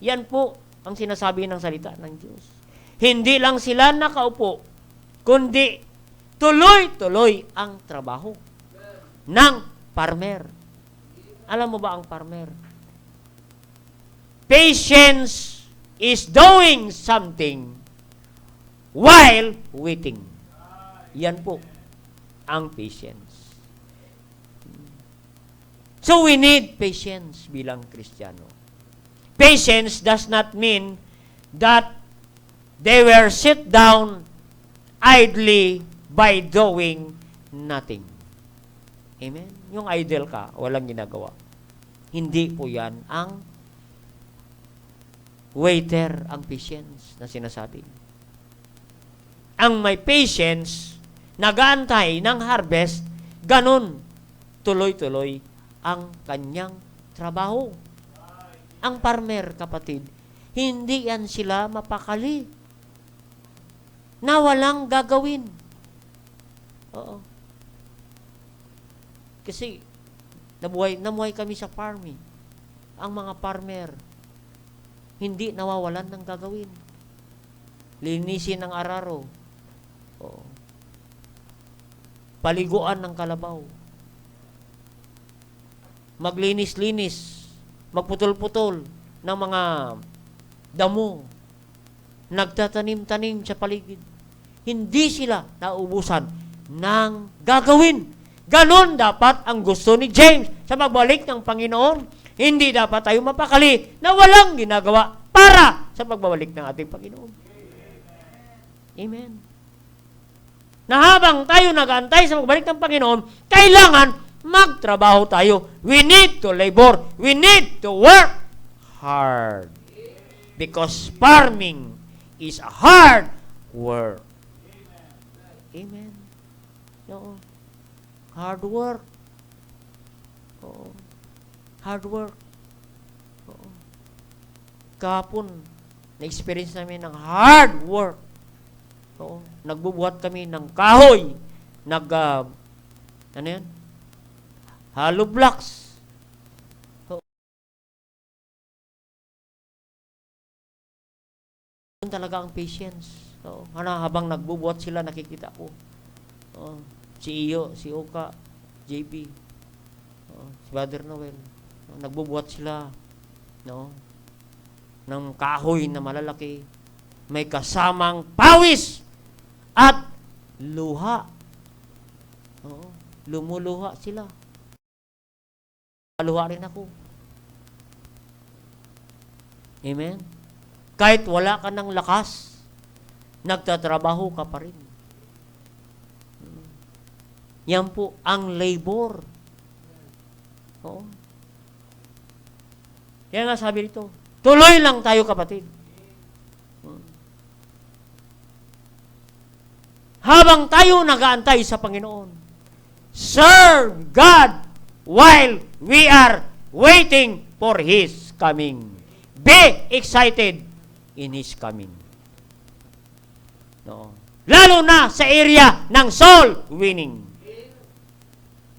Yan po ang sinasabi ng salita ng Diyos. Hindi lang sila nakaupo, kundi tuloy-tuloy ang trabaho ng farmer. Alam mo ba ang farmer? Patience is doing something while waiting. Yan po ang patience. So we need patience bilang Kristiyano. Patience does not mean that they were sit down idly by doing nothing. Amen? Yung idle ka, walang ginagawa. Hindi po yan ang waiter, ang patience na sinasabi. Ang may patience, nag-aantay ng harvest, ganun, tuloy-tuloy ang kanyang trabaho. Ang farmer, kapatid, hindi yan sila mapakali na walang gagawin. Oo. Kasi, namuhay kami sa farming. Ang mga farmer, hindi nawawalan ng gagawin. Linisin ang araro. Oo. Paliguan ng kalabaw. Maglinis-linis, magputol-putol ng mga damo, nagtatanim-tanim sa paligid. Hindi sila naubusan ng gagawin. Ganon dapat ang gusto ni James sa pagbalik ng Panginoon. Hindi dapat tayo mapakali na walang ginagawa para sa pagbabalik ng ating Panginoon. Amen. Na habang tayo nag-aantay sa pagbalik ng Panginoon, kailangan magtrabaho tayo. We need to labor. We need to work hard. Because farming is a hard work. Amen. Oo. Hard work. Oo. Hard work. Oo. Kahapon, na-experience namin ng hard work. Oo. Nagbubuhat kami ng kahoy. Ano yan? Hollow blocks. So, yun talaga ang patience. So, habang nagbubuhat sila, nakikita ko. Si Iyo, si Oka, JB, si Brother Noel. Nagbubuhat sila ng kahoy na malalaki. May kasamang pawis at luha. Lumuluha sila. Luha rin ako. Amen? Kahit wala ka ng lakas, nagtatrabaho ka pa rin. Yan po ang labor. Oo. Kaya nga sabi dito, tuloy lang tayo, kapatid. Habang tayo nag-aantay sa Panginoon, serve God while we are waiting for His coming. Be excited in His coming. No. Lalo na sa area ng soul winning.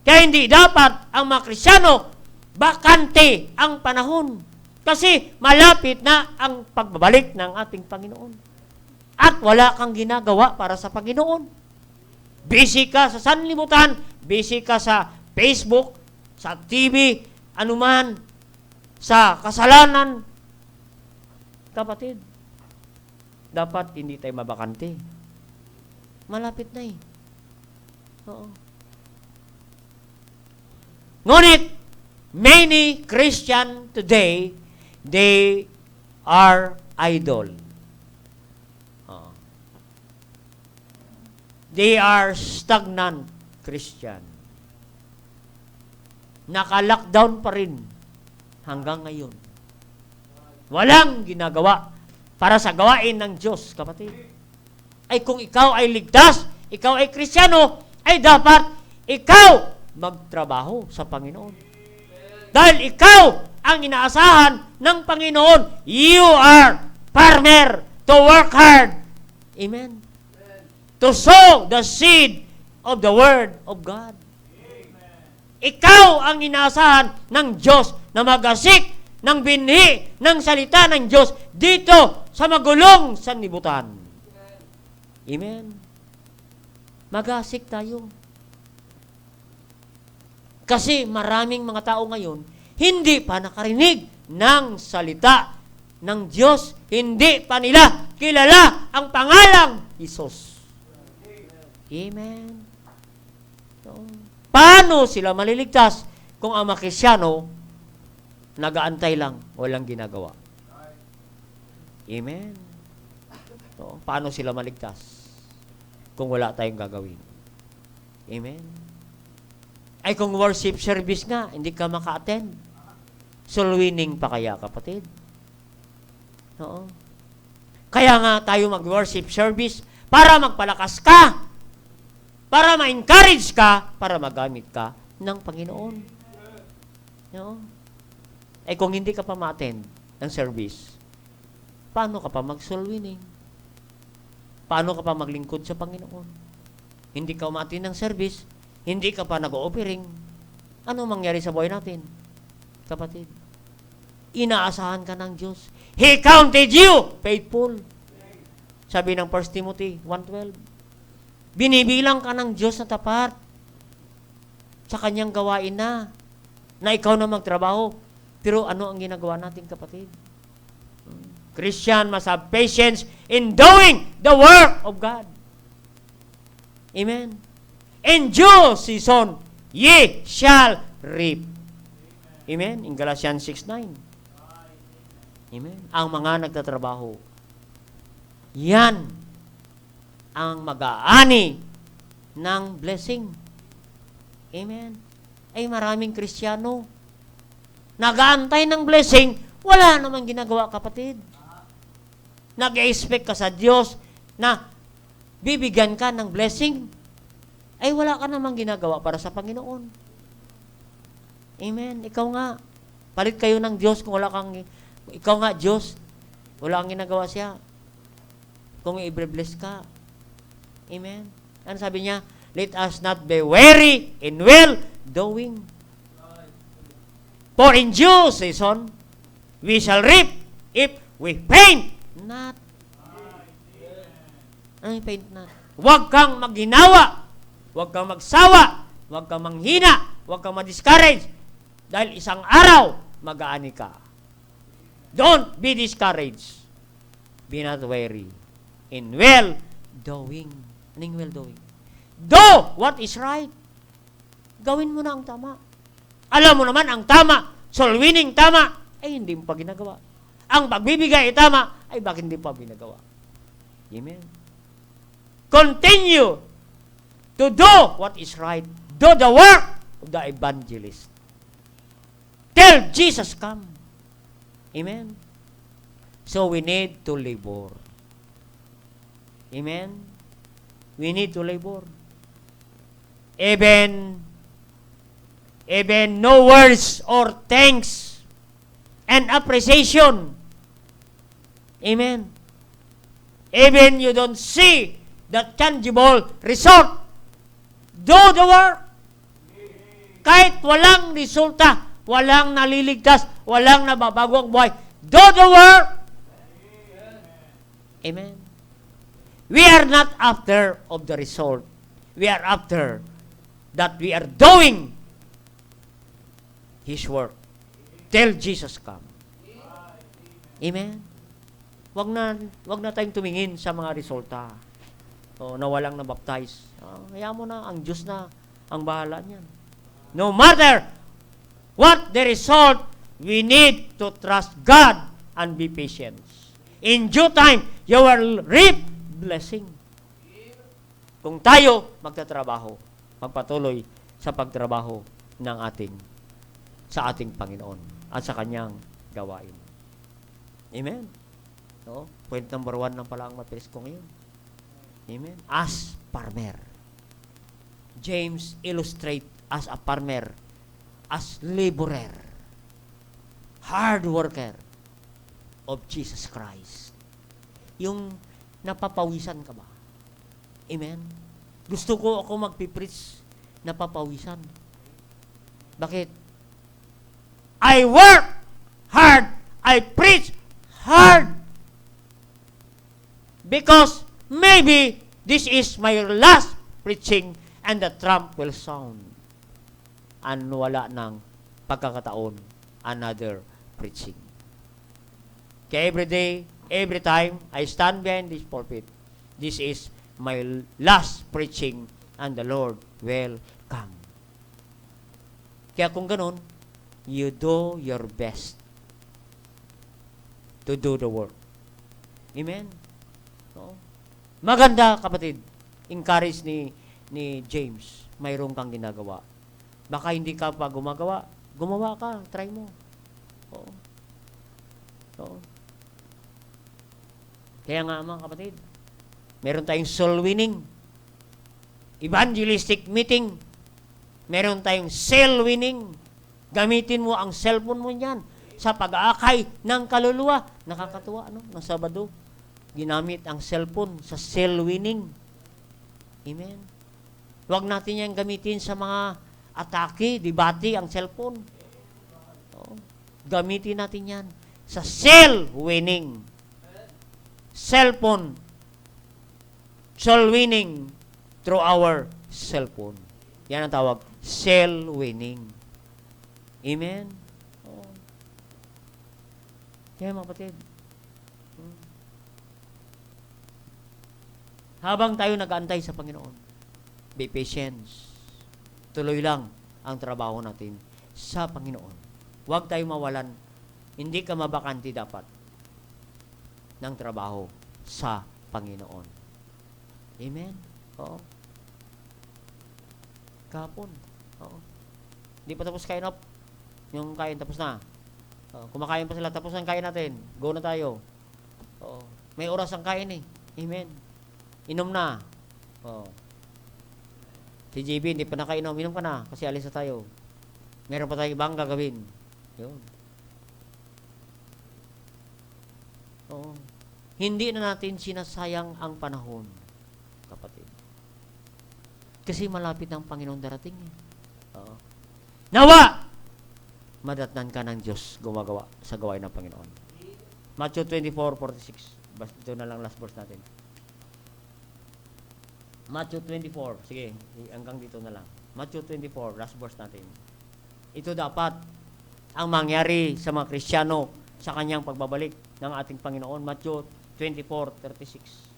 Kaya hindi dapat ang mga Kristiyano bakante ang panahon. Kasi malapit na ang pagbabalik ng ating Panginoon. At wala kang ginagawa para sa Panginoon. Busy ka sa sanlibutan, busy ka sa Facebook, sa TV, anuman, sa kasalanan. Kapatid, dapat hindi tayo mabakante. Malapit na eh. Oo. Ngunit, many Christian today, they are idol. They are stagnant Christian. Naka-lockdown pa rin hanggang ngayon. Walang ginagawa para sa gawain ng Diyos, kapatid. Ay kung ikaw ay ligtas, ikaw ay Kristiyano, ay dapat ikaw magtrabaho sa Panginoon. Dahil ikaw ang inaasahan ng Panginoon. You are farmer to work hard. Amen. To sow the seed of the Word of God. Ikaw ang inaasahan ng Diyos na magasik ng binhi ng salita ng Diyos dito sa magulong sanlibutan. Amen. Magasik tayo. Kasi maraming mga tao ngayon hindi pa nakarinig ng salita ng Diyos. Hindi pa nila kilala ang pangalang Isus. Amen. So, paano sila maliligtas kung ang mga Kristyano nagaantay lang, walang ginagawa? Amen. So, paano sila maligtas kung wala tayong gagawin? Amen. Ay kung worship service nga, hindi ka maka-attend. Soul winning pa kaya, kapatid? Oo. Kaya nga tayo mag-worship service para magpalakas ka, para ma-encourage ka, para magamit ka ng Panginoon. Oo. Ay kung hindi ka pa ma-attend ng service, paano ka pa mag-soul winning? Paano ka pa maglingkod sa Panginoon? Hindi ka ma-attend ng service, hindi ka pa nag-o-offering, ano mangyari sa buhay natin? Kapatid, inaasahan ka ng Diyos. He counted you faithful. Sabi ng 1 Timothy 1:12. Binibilang ka ng Diyos na tapat sa kanyang gawain na ikaw na magtrabaho. Pero ano ang ginagawa natin, kapatid? Christian must have patience in doing the work of God. Amen. In due season, ye shall reap. Amen. In Galatians 6:9. Amen. Ang mga nagtatrabaho, yan ang mag-aani ng blessing. Amen. Ay maraming Kristiyano, nag-aantay ng blessing, wala namang ginagawa, kapatid. Nag-expect ka sa Diyos na bibigyan ka ng blessing, ay wala ka namang ginagawa para sa Panginoon. Amen. Ikaw nga, palit kayo ng Diyos kung wala kang, ikaw nga Diyos, wala kang ginagawa siya. Kung i-bless ka. Amen. Ano sabi niya? Let us not be weary in well doing. For in due season, we shall reap if we faint not. Ano yung faint not? Huwag kang maghinawa. Huwag kang magsawa, huwag kang manghina, huwag kang ma-discourage. Dahil isang araw, mag-aani ka. Don't be discouraged. Be not weary. In well-doing. Anong well-doing? Do what is right. Gawin mo na ang tama. Alam mo naman ang tama, soul winning tama, ay hindi mo pa ginagawa. Ang pagbibigay ay tama, ay bakit hindi pa ginagawa? Amen. Continue to do what is right. Do the work of the evangelist. Till Jesus come. Amen. So we need to labor. Amen. We need to labor. Even Even no words or thanks and appreciation. Amen. Even you don't see the tangible result. Do the work. Kahit walang resulta, walang naliligtas, walang nababago ang buhay, do the work. Amen. We are not after of the result. We are after that we are doing His work till Jesus come. Amen. Wag na tayong tumingin sa mga resulta. Na walang nabaptize. Hayaan mo na, ang Diyos na ang bahala niyan. No matter what the result, we need to trust God and be patient. In due time, you will reap blessing. Kung tayo magtatrabaho, magpatuloy sa pagtrabaho ng sa ating Panginoon at sa Kanyang gawain. Amen. No? Point number 1 lang pala ang matiris ko ngayon. Amen. As farmer. James illustrate as a farmer, as laborer, hard worker of Jesus Christ. Yung napapawisan ka ba? Amen. Gusto ko ako magpipreach napapawisan. Bakit? I work hard. I preach hard. Because maybe this is my last preaching and the trump will sound. And wala ng pagkakataon, another preaching. Kaya every day, every time I stand behind this pulpit, this is my last preaching and the Lord will come. Kaya kung ganun, you do your best to do the work. Amen? No? Maganda, kapatid. Encourage ni James. Mayroon kang ginagawa. Baka hindi ka pa gumawa ka. Try mo. Oo. Oo. Kaya nga mga kapatid, meron tayong soul winning, evangelistic meeting, meron tayong cell winning. Gamitin mo ang cellphone mo niyan sa pag-aakay ng kaluluwa. Nakakatuwa, ano? Ng Sabado, ginamit ang cellphone sa cell winning. Amen. Huwag natin yan gamitin sa mga atake, debate, ang cellphone. Oo. Gamitin natin yan sa cell winning. Cellphone. Soul winning through our cellphone. Yan ang tawag, cell winning. Amen? Oo. Kaya mga kapatid, habang tayo nag-aantay sa Panginoon, be patient. Tuloy lang ang trabaho natin sa Panginoon. Huwag tayo mawalan. Hindi ka mabakanti dapat ng trabaho sa Panginoon. Amen? Oo. Kahapon. Oo. Hindi pa tapos kain up. Yung kain tapos na. Kumakain pa sila. Tapos ang kain natin. Go na tayo. Oo. May oras ang kain eh. Amen. Inom na. Oo. Si JB, hindi pa nakainom. Inom ka na. Kasi alis na tayo. Meron pa tayong ibang gagawin. Yun. Oo. Hindi na natin sinasayang ang panahon, kapatid. Kasi malapit ang Panginoon darating. Oo. Nawa! Madatnan ka ng Diyos gumagawa sa gawain ng Panginoon. Matthew 24:46. Ito na lang last verse natin. Matthew 24. Sige, hanggang dito na lang. Matthew 24, last verse natin. Ito dapat ang mangyari sa mga Kristiyano sa kanyang pagbabalik ng ating Panginoon. Matthew 24:36.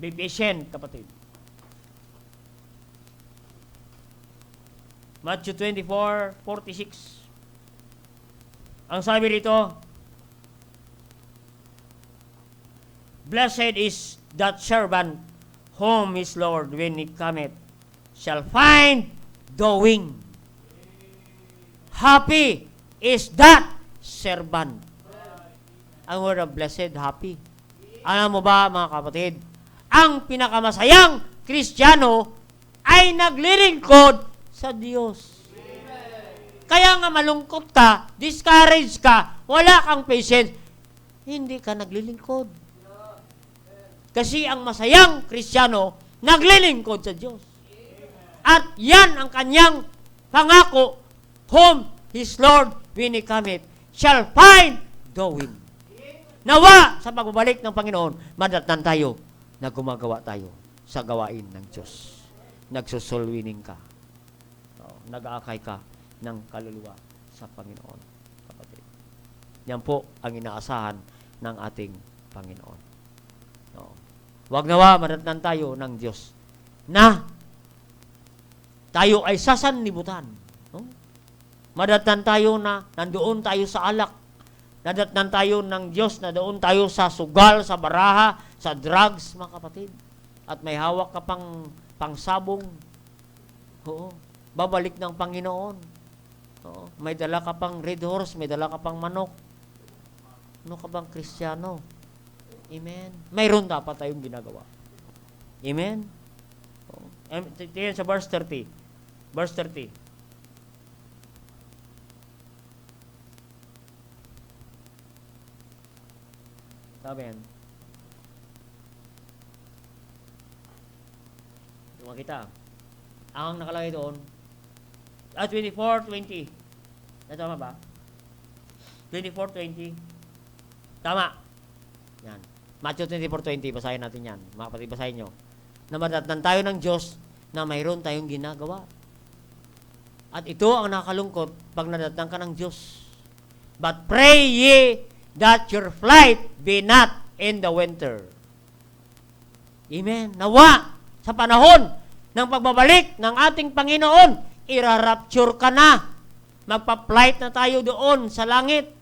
Be patient, kapatid. Matthew 24:46. Ang sabi rito, blessed is that servant whom his Lord, when he cometh, shall find doing. Happy is that servant. Ang word of blessed, happy. Alam mo ba, mga kapatid, ang pinakamasayang Kristiyano ay naglilingkod sa Diyos. Kaya nga malungkot ka, discouraged ka, wala kang patience, hindi ka naglilingkod. Kasi ang masayang Kristiyano, naglilingkod sa Diyos. At yan ang kanyang pangako, whom His Lord, when He cometh, shall find doing. Nawa sa pagbabalik ng Panginoon, madatnan tayo na gumagawa tayo sa gawain ng Diyos. Nagsusulwining ka. Nag-aakay ka ng kaluluwa sa Panginoon. Kapatid. Yan po ang inaasahan ng ating Panginoon. Huwag nawa madatnan tayo ng Diyos na tayo ay sasanlibutan. Madatnan tayo na nandoon tayo sa alak. Nadatnan tayo ng Diyos na doon tayo sa sugal, sa baraha, sa drugs, mga kapatid. At may hawak ka pang pangsabong. Oo. Babalik ng Panginoon. Oo. May dala ka pang red horse, may dala ka pang manok. Ano ka bang Kristiyano? Amen. Mayroon dapat tayong ginagawa. Amen. Oo. Tingnan sa verse 30. Verse 30. Sabi yan. Tuma kita. Ang nakalagay doon, 24:20. Tama ba? 24:20. Tama. Yan. Matthew 24:20. Basahin natin yan. Mga kapatid, basahin nyo. Na madatnan tayo ng Diyos na mayroon tayong ginagawa. At ito ang nakakalungkot pag nadatnan ka ng Diyos. But pray ye that your flight be not in the winter. Amen. Nawa, sa panahon ng pagbabalik ng ating Panginoon, irarapture ka na. Magpa-flight na tayo doon sa langit.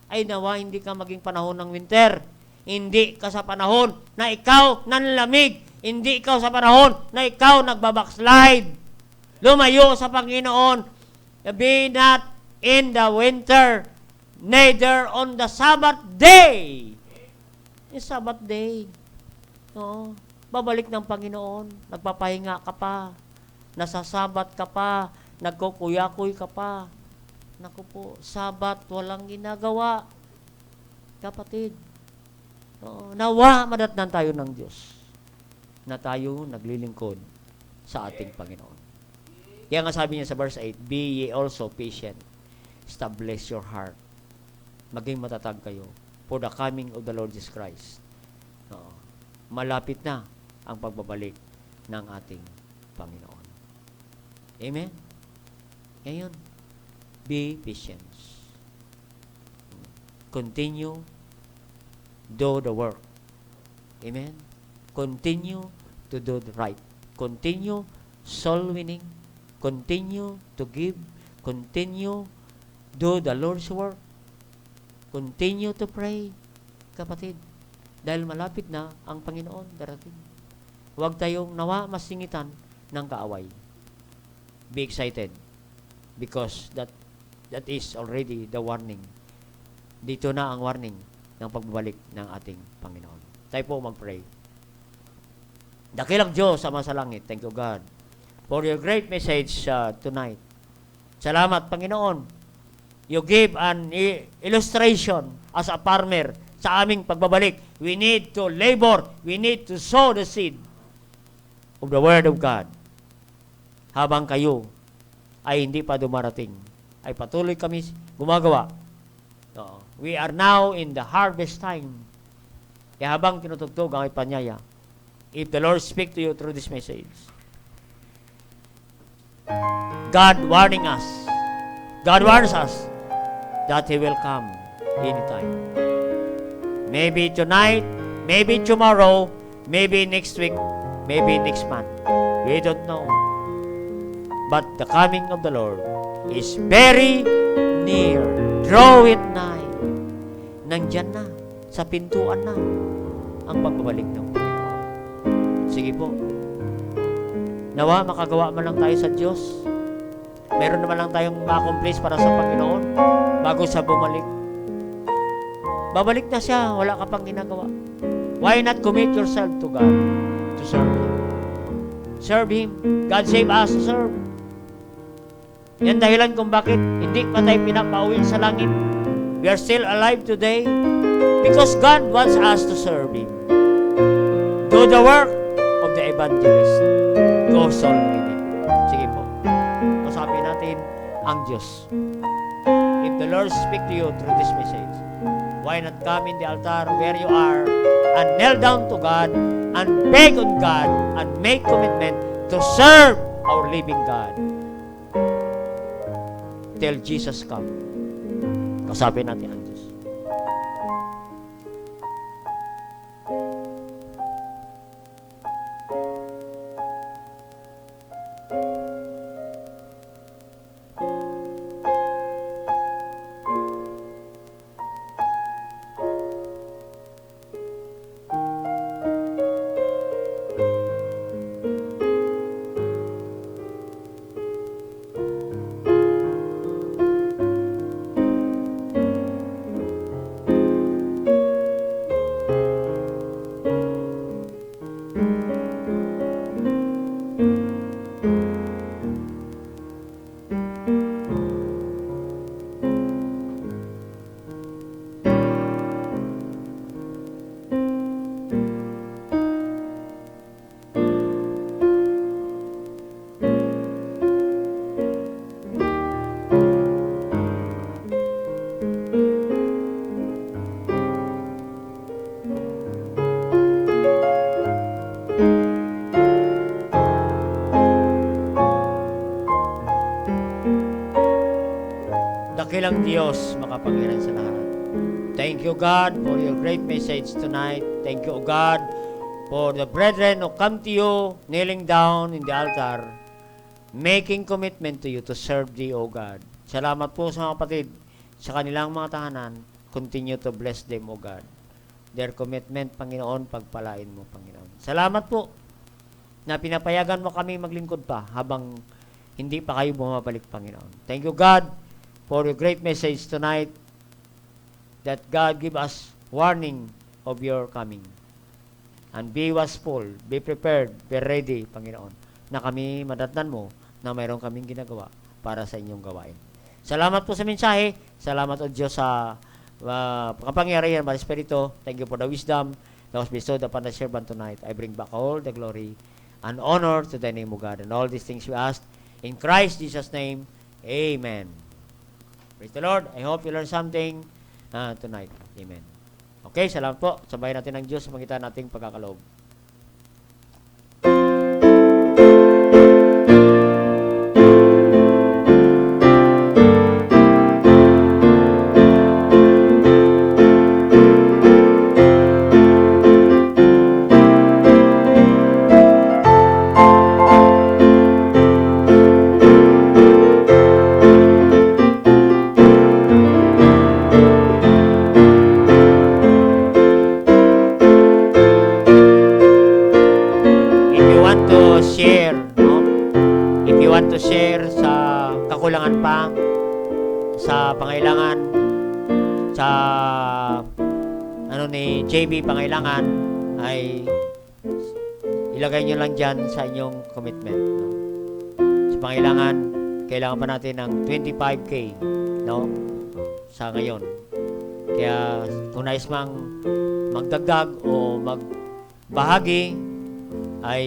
Ay nawa, hindi ka maging panahon ng winter. Hindi ka sa panahon na ikaw nanlamig. Hindi ikaw sa panahon na ikaw nagbabackslide. Lumayo sa Panginoon. Be not in the winter, neither on the Sabbath day. Yung Sabbath day. No? Babalik ng Panginoon. Nagpapahinga ka pa. Nasasabat ka pa. Nagkukuyakoy ka pa. Naku po, Sabbath, walang ginagawa. Kapatid. No? Nawa, madatnan tayo ng Diyos na tayo naglilingkod sa ating Panginoon. Kaya nga sabi niya sa verse 8, be ye also patient. Establish your heart. Maging matatag kayo for the coming of the Lord Jesus Christ. Malapit na ang pagbabalik ng ating Panginoon. Amen? Ngayon, be patient. Continue, do the work. Amen? Continue to do the right. Continue soul winning. Continue to give. Continue do the Lord's work. Continue to pray, kapatid. Dahil malapit na ang Panginoon darating. Huwag tayong nawa masingitan ng kaaway. Be excited because that is already the warning. Dito na ang warning ng pagbabalik ng ating Panginoon. Tayo po mag-pray. Dakilang Diyos sa langit. Thank you, God, for your great message tonight. Salamat, Panginoon. You give an illustration as a farmer sa aming pagbabalik. We need to labor. We need to sow the seed of the Word of God. Habang kayo ay hindi pa dumarating, ay patuloy kami gumagawa. We are now in the harvest time. Kaya habang tinutugtog ang ipanyaya, if the Lord speak to you through this message, God warning us, God warns us that He will come anytime. Maybe tonight, maybe tomorrow, maybe next week, maybe next month. We don't know. But the coming of the Lord is very near. Draw it nigh. Nandyan na, sa pintuan na, ang pagbabalik ng Panginoon. Sige po. Nawa, makagawa man lang tayo sa Diyos. Meron naman lang tayong ma-accomplish para sa Panginoon bago siya bumalik. Babalik na siya, wala ka pang ginagawa. Why not commit yourself to God to serve Him? serve Him. God save us to serve. Yan dahilan kung bakit hindi pa tayo pinapauwi sa langit. We are still alive today because God wants us to serve Him. Do the work of the evangelist. Go soul winning. Sige po. Kasabi natin ang Diyos. If the Lord speak to you through this message, why not come in the altar where you are and kneel down to God and beg on God and make commitment to serve our living God till Jesus come. Kasabi natin ang Diyos. Dakilang Diyos, makapangyarihan sa lahat. Thank you, God, for your great message tonight. Thank you, God, for the brethren who come to you, kneeling down in the altar, making commitment to you to serve thee, O God. Salamat po sa mga kapatid, sa kanilang mga tahanan. Continue to bless them, O God. Their commitment, Panginoon, pagpalain mo, Panginoon. Salamat po na pinapayagan mo kami maglingkod pa habang hindi pa kayo bumabalik, Panginoon. Thank you, God, for your great message tonight, that God give us warning of your coming. And be watchful, be prepared, be ready, Panginoon, na kami madatnan mo na mayroon kaming ginagawa para sa inyong gawain. Salamat po sa mensahe. Salamat o Diyos sa kapangyarihan ng Espiritu. Thank you for the wisdom that was bestowed upon the servant tonight. I bring back all the glory and honor to the name of God. And all these things we ask in Christ Jesus' name. Amen. Praise the Lord. I hope you learned something tonight. Amen. Okay, salamat po. Sabayan natin ang Diyos sa pangitan nating pagkakaloob. To share sa kakulangan pa, sa pangailangan, sa ni JB pangailangan, ay ilagay nyo lang dyan sa inyong commitment. No? Sa pangailangan, kailangan pa natin ng 25K, no? Sa ngayon. Kaya kung nais mang magdagdag o magbahagi, ay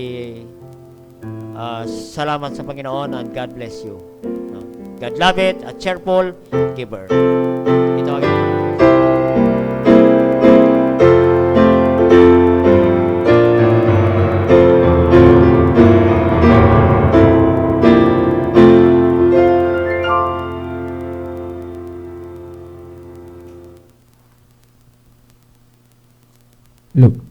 salamat sa Panginoon and God bless you. No? God love it, a cheerful giver. Ito ang Look.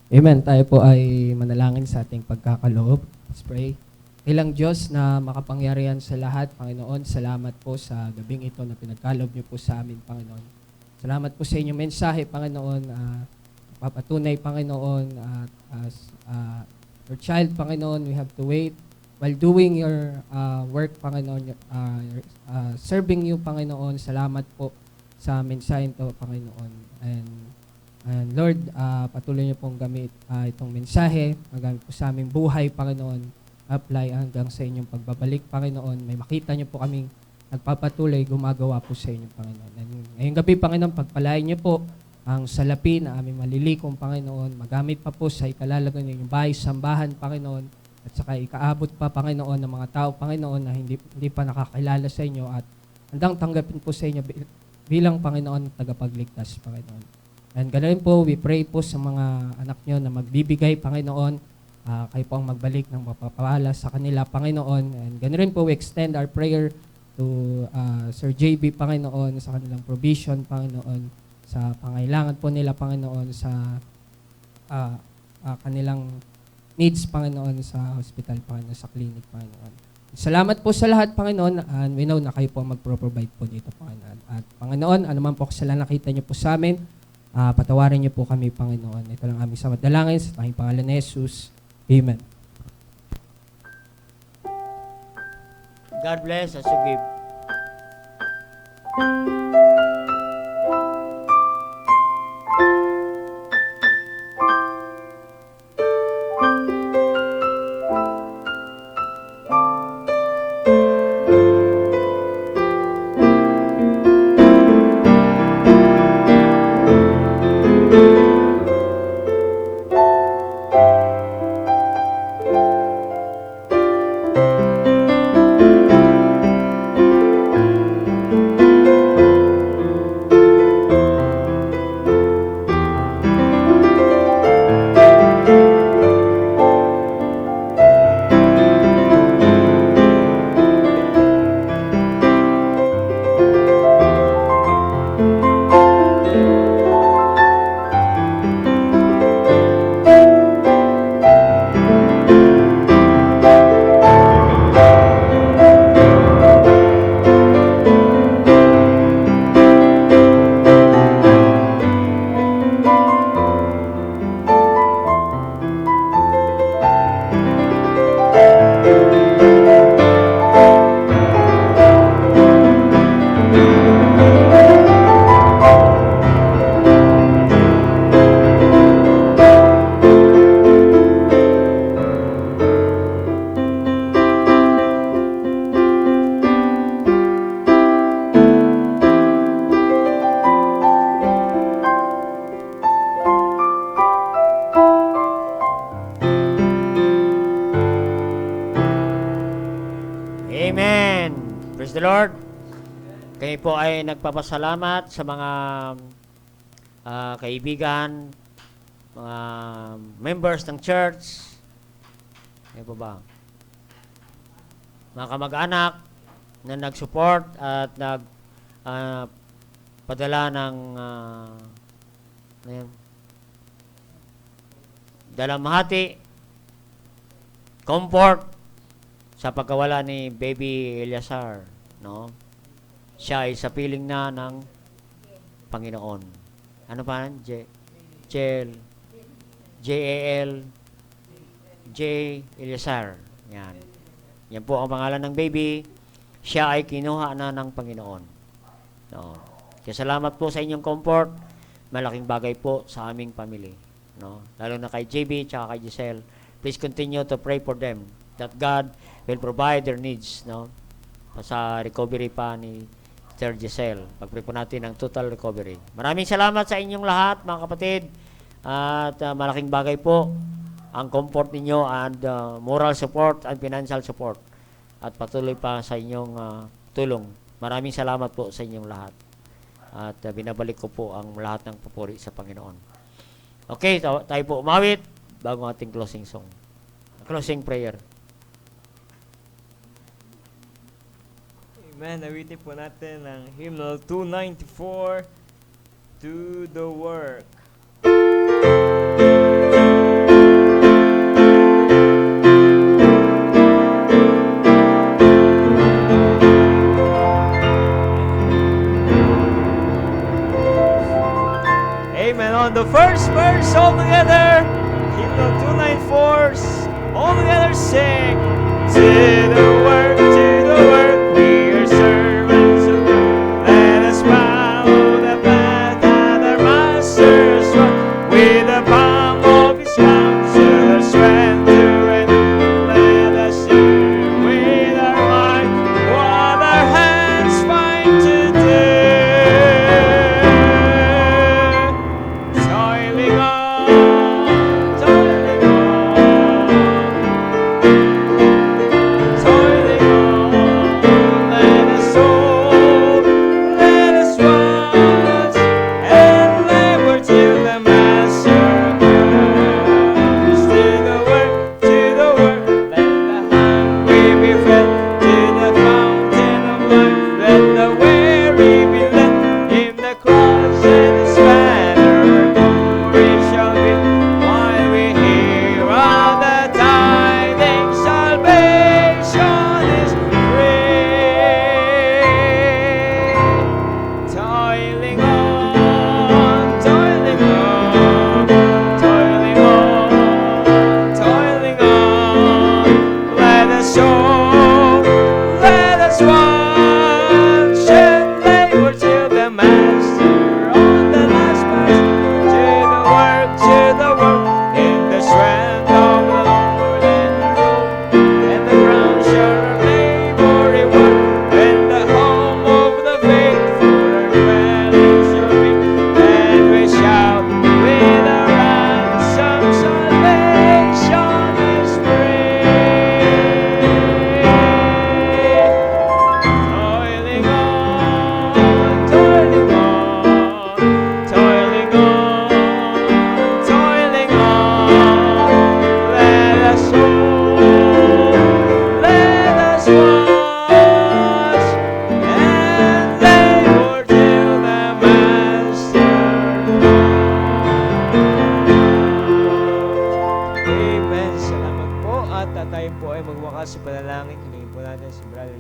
Amen. Tayo po ay manalangin sa ating pagkakaloob. Let's pray. Ilang Diyos na makapangyarihan sa lahat, Panginoon, salamat po sa gabing ito na pinagkaloob niyo po sa amin, Panginoon. Salamat po sa inyong mensahe, Panginoon. Papatunay, Panginoon, as your child, Panginoon, we have to wait while doing your work, Panginoon, serving you, Panginoon. Salamat po sa mensahe ito, Panginoon. And And Lord, patuloy niyo pong gamit itong mensahe, magamit po sa aming buhay, Panginoon, apply hanggang sa inyong pagbabalik, Panginoon. May makita niyo po kaming nagpapatuloy, gumagawa po sa inyo, Panginoon. And ngayong gabi, Panginoon, pagpalain niyo po ang salapi na aming malilikom, Panginoon. Magamit pa po sa ikalalagan niyo yung bahay, sambahan, Panginoon. At saka ikaabot pa, Panginoon, ng mga tao, Panginoon, na hindi pa nakakilala sa inyo at handang tanggapin po sa inyo bilang Panginoon tagapagligtas, Panginoon. And ganoon po, we pray po sa mga anak nyo na magbibigay, Panginoon, kayo po ang magbalik ng mapapala sa kanila, Panginoon. And ganoon po, we extend our prayer to Sir JB, Panginoon, sa kanilang provision, Panginoon, sa pangailangan po nila, Panginoon, sa kanilang needs, Panginoon, sa hospital, Panginoon, sa clinic, Panginoon. Salamat po sa lahat, Panginoon, and we know na kayo po ang magpro-provide po dito, Panginoon. At Panginoon, anuman po kasalanan nakita niyo po sa amin, patawarin niyo po kami, Panginoon. Ito lang aming samad dalangin sa tanging pangalan ni Jesus. Amen. God bless as you give. Amen. Praise the Lord. Kami po ay nagpapasalamat sa mga kaibigan, mga members ng church. Ano po ba? Mga kamag-anak na nag-support at padala ng dalamhati, comfort sa pagkawala ni Baby Eliazar, no? Siya ay sa piling na ng Panginoon. Ano pa? J-A-L J. Eliazar. Yan. Yan po ang pangalan ng baby. Siya ay kinuha na ng Panginoon. No? Kaya salamat po sa inyong comfort. Malaking bagay po sa aming family. No? Lalo na kay JB at kay Giselle. Please continue to pray for them that God will provide their needs, no? Sa recovery pa ni Sir Giselle. Pag-pray po natin ng total recovery. Maraming salamat sa inyong lahat, mga kapatid. At malaking bagay po ang comfort ninyo and moral support and financial support. At patuloy pa sa inyong tulong. Maraming salamat po sa inyong lahat. At binabalik ko po ang lahat ng papuri sa Panginoon. Okay, tayo po umawit bago ating closing song. Closing prayer. Amen. Nawitin po natin ang hymnal 294, To the Work. Amen. On the first verse, all together, hymnal 294, all together sing, To the work, to the work, we are servants of God. Let us follow the path that our masters walk.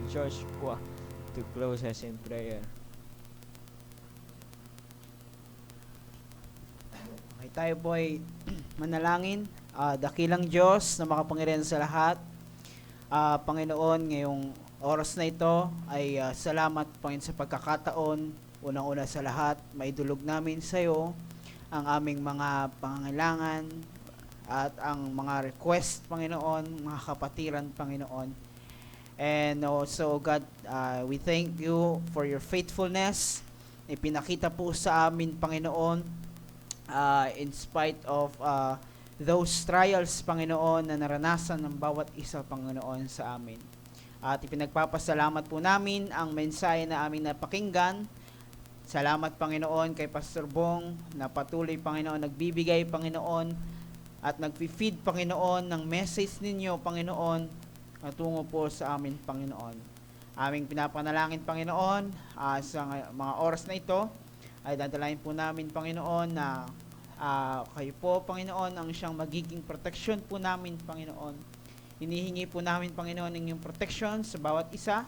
George Pua to close us in prayer. Okay, tayo po ay manalangin. Dakilang Diyos na makapangyarihan sa lahat. Panginoon, ngayong oras na ito ay salamat Panginoon sa pagkakataon. Unang-una sa lahat, maidulog namin sa iyo ang aming mga pangangailangan at ang mga request, Panginoon, mga kapatiran, Panginoon. And also, God, we thank you for your faithfulness. Ipinakita po sa amin, Panginoon, in spite of those trials, Panginoon, na naranasan ng bawat isa, Panginoon, sa amin. At ipinagpapasalamat po namin ang mensahe na aming napakinggan. Salamat, Panginoon, kay Pastor Bong na patuloy, Panginoon, nagbibigay, Panginoon, at nagfi-feed, Panginoon, ng message ninyo, Panginoon, tungo po sa amin, Panginoon. Aming pinapanalangin, Panginoon, sa mga oras na ito, ay dadalayin po namin, Panginoon, na kayo po, Panginoon, ang siyang magiging proteksyon po namin, Panginoon. Hinihingi po namin, Panginoon, ang inyong protection sa bawat isa.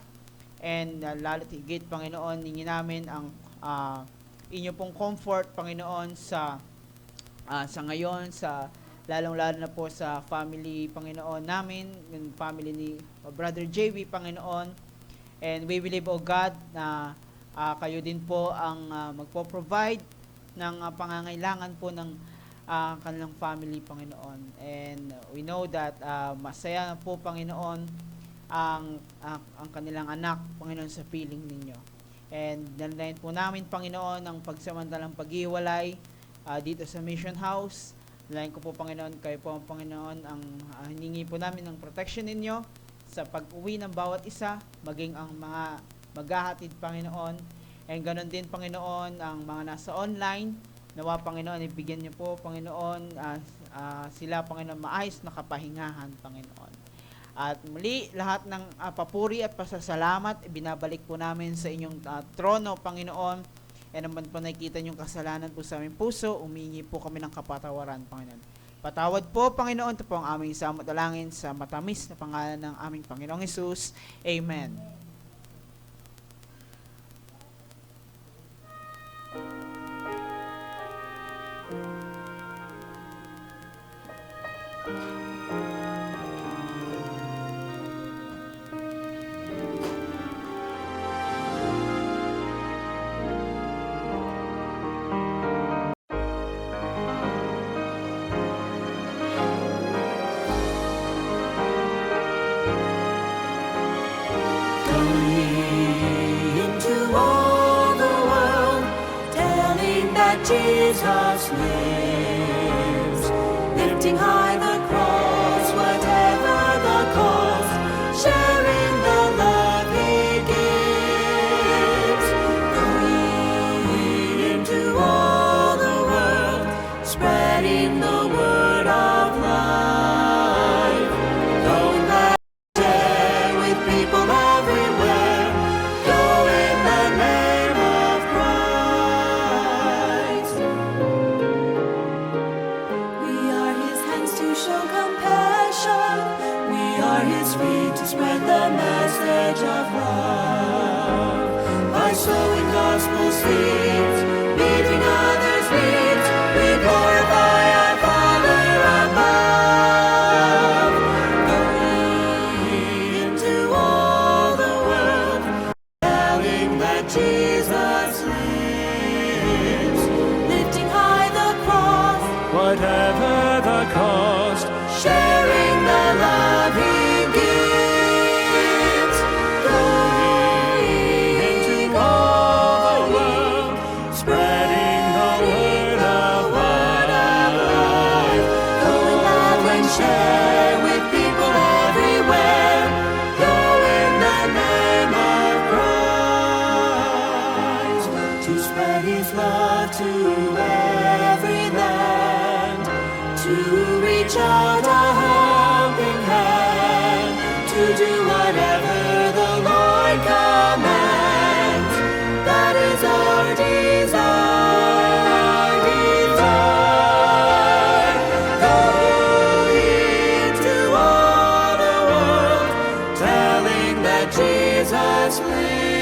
And lalo't higit, Panginoon, hingi namin ang inyo pong comfort, Panginoon, sa ngayon, sa lalong-lalo na po sa family, Panginoon, namin, yung family ni Brother JB, Panginoon. And we believe, O God, na kayo din po ang magpo-provide ng pangangailangan po ng kanilang family, Panginoon. And we know that masaya po, Panginoon, ang kanilang anak, Panginoon, sa piling ninyo. And dalhin po namin, Panginoon, ang pagsamantalang paghiwalay dito sa Mission House. Dalhin ko po, Panginoon, kayo po, Panginoon, ang hiningi po namin ng protection ninyo sa pag-uwi ng bawat isa, maging ang mga maghahatid, Panginoon. And ganoon din, Panginoon, ang mga nasa online. Nawa, Panginoon, ibigyan niyo po, Panginoon, sila, Panginoon, maayos na kapahingahan, Panginoon. At muli, lahat ng papuri at pasasalamat, binabalik po namin sa inyong trono, Panginoon. E naman po nakikita niyong kasalanan po sa aming puso, umingi po kami ng kapatawaran, Panginoon. Patawad po, Panginoon, ito po ang aming samot dalangin sa matamis na pangalan ng aming Panginoong Hesus. Amen. Into all the world, telling that Jesus lives, lifting high the cross, whatever the cost, sharing the love He gives. Going into all the world, spreading the word of life. Don't let share with people everywhere. Go in the name of Christ. We are His hands to show compassion. We are His feet to spread the message of love. By sowing gospel seeds, meeting others' needs, we glorify our Father above. Going into all the world, telling that Jesus lives, lifting high the cross, Whatever the cost, sharing the love He gives. Going into all the world, spreading the word that's living.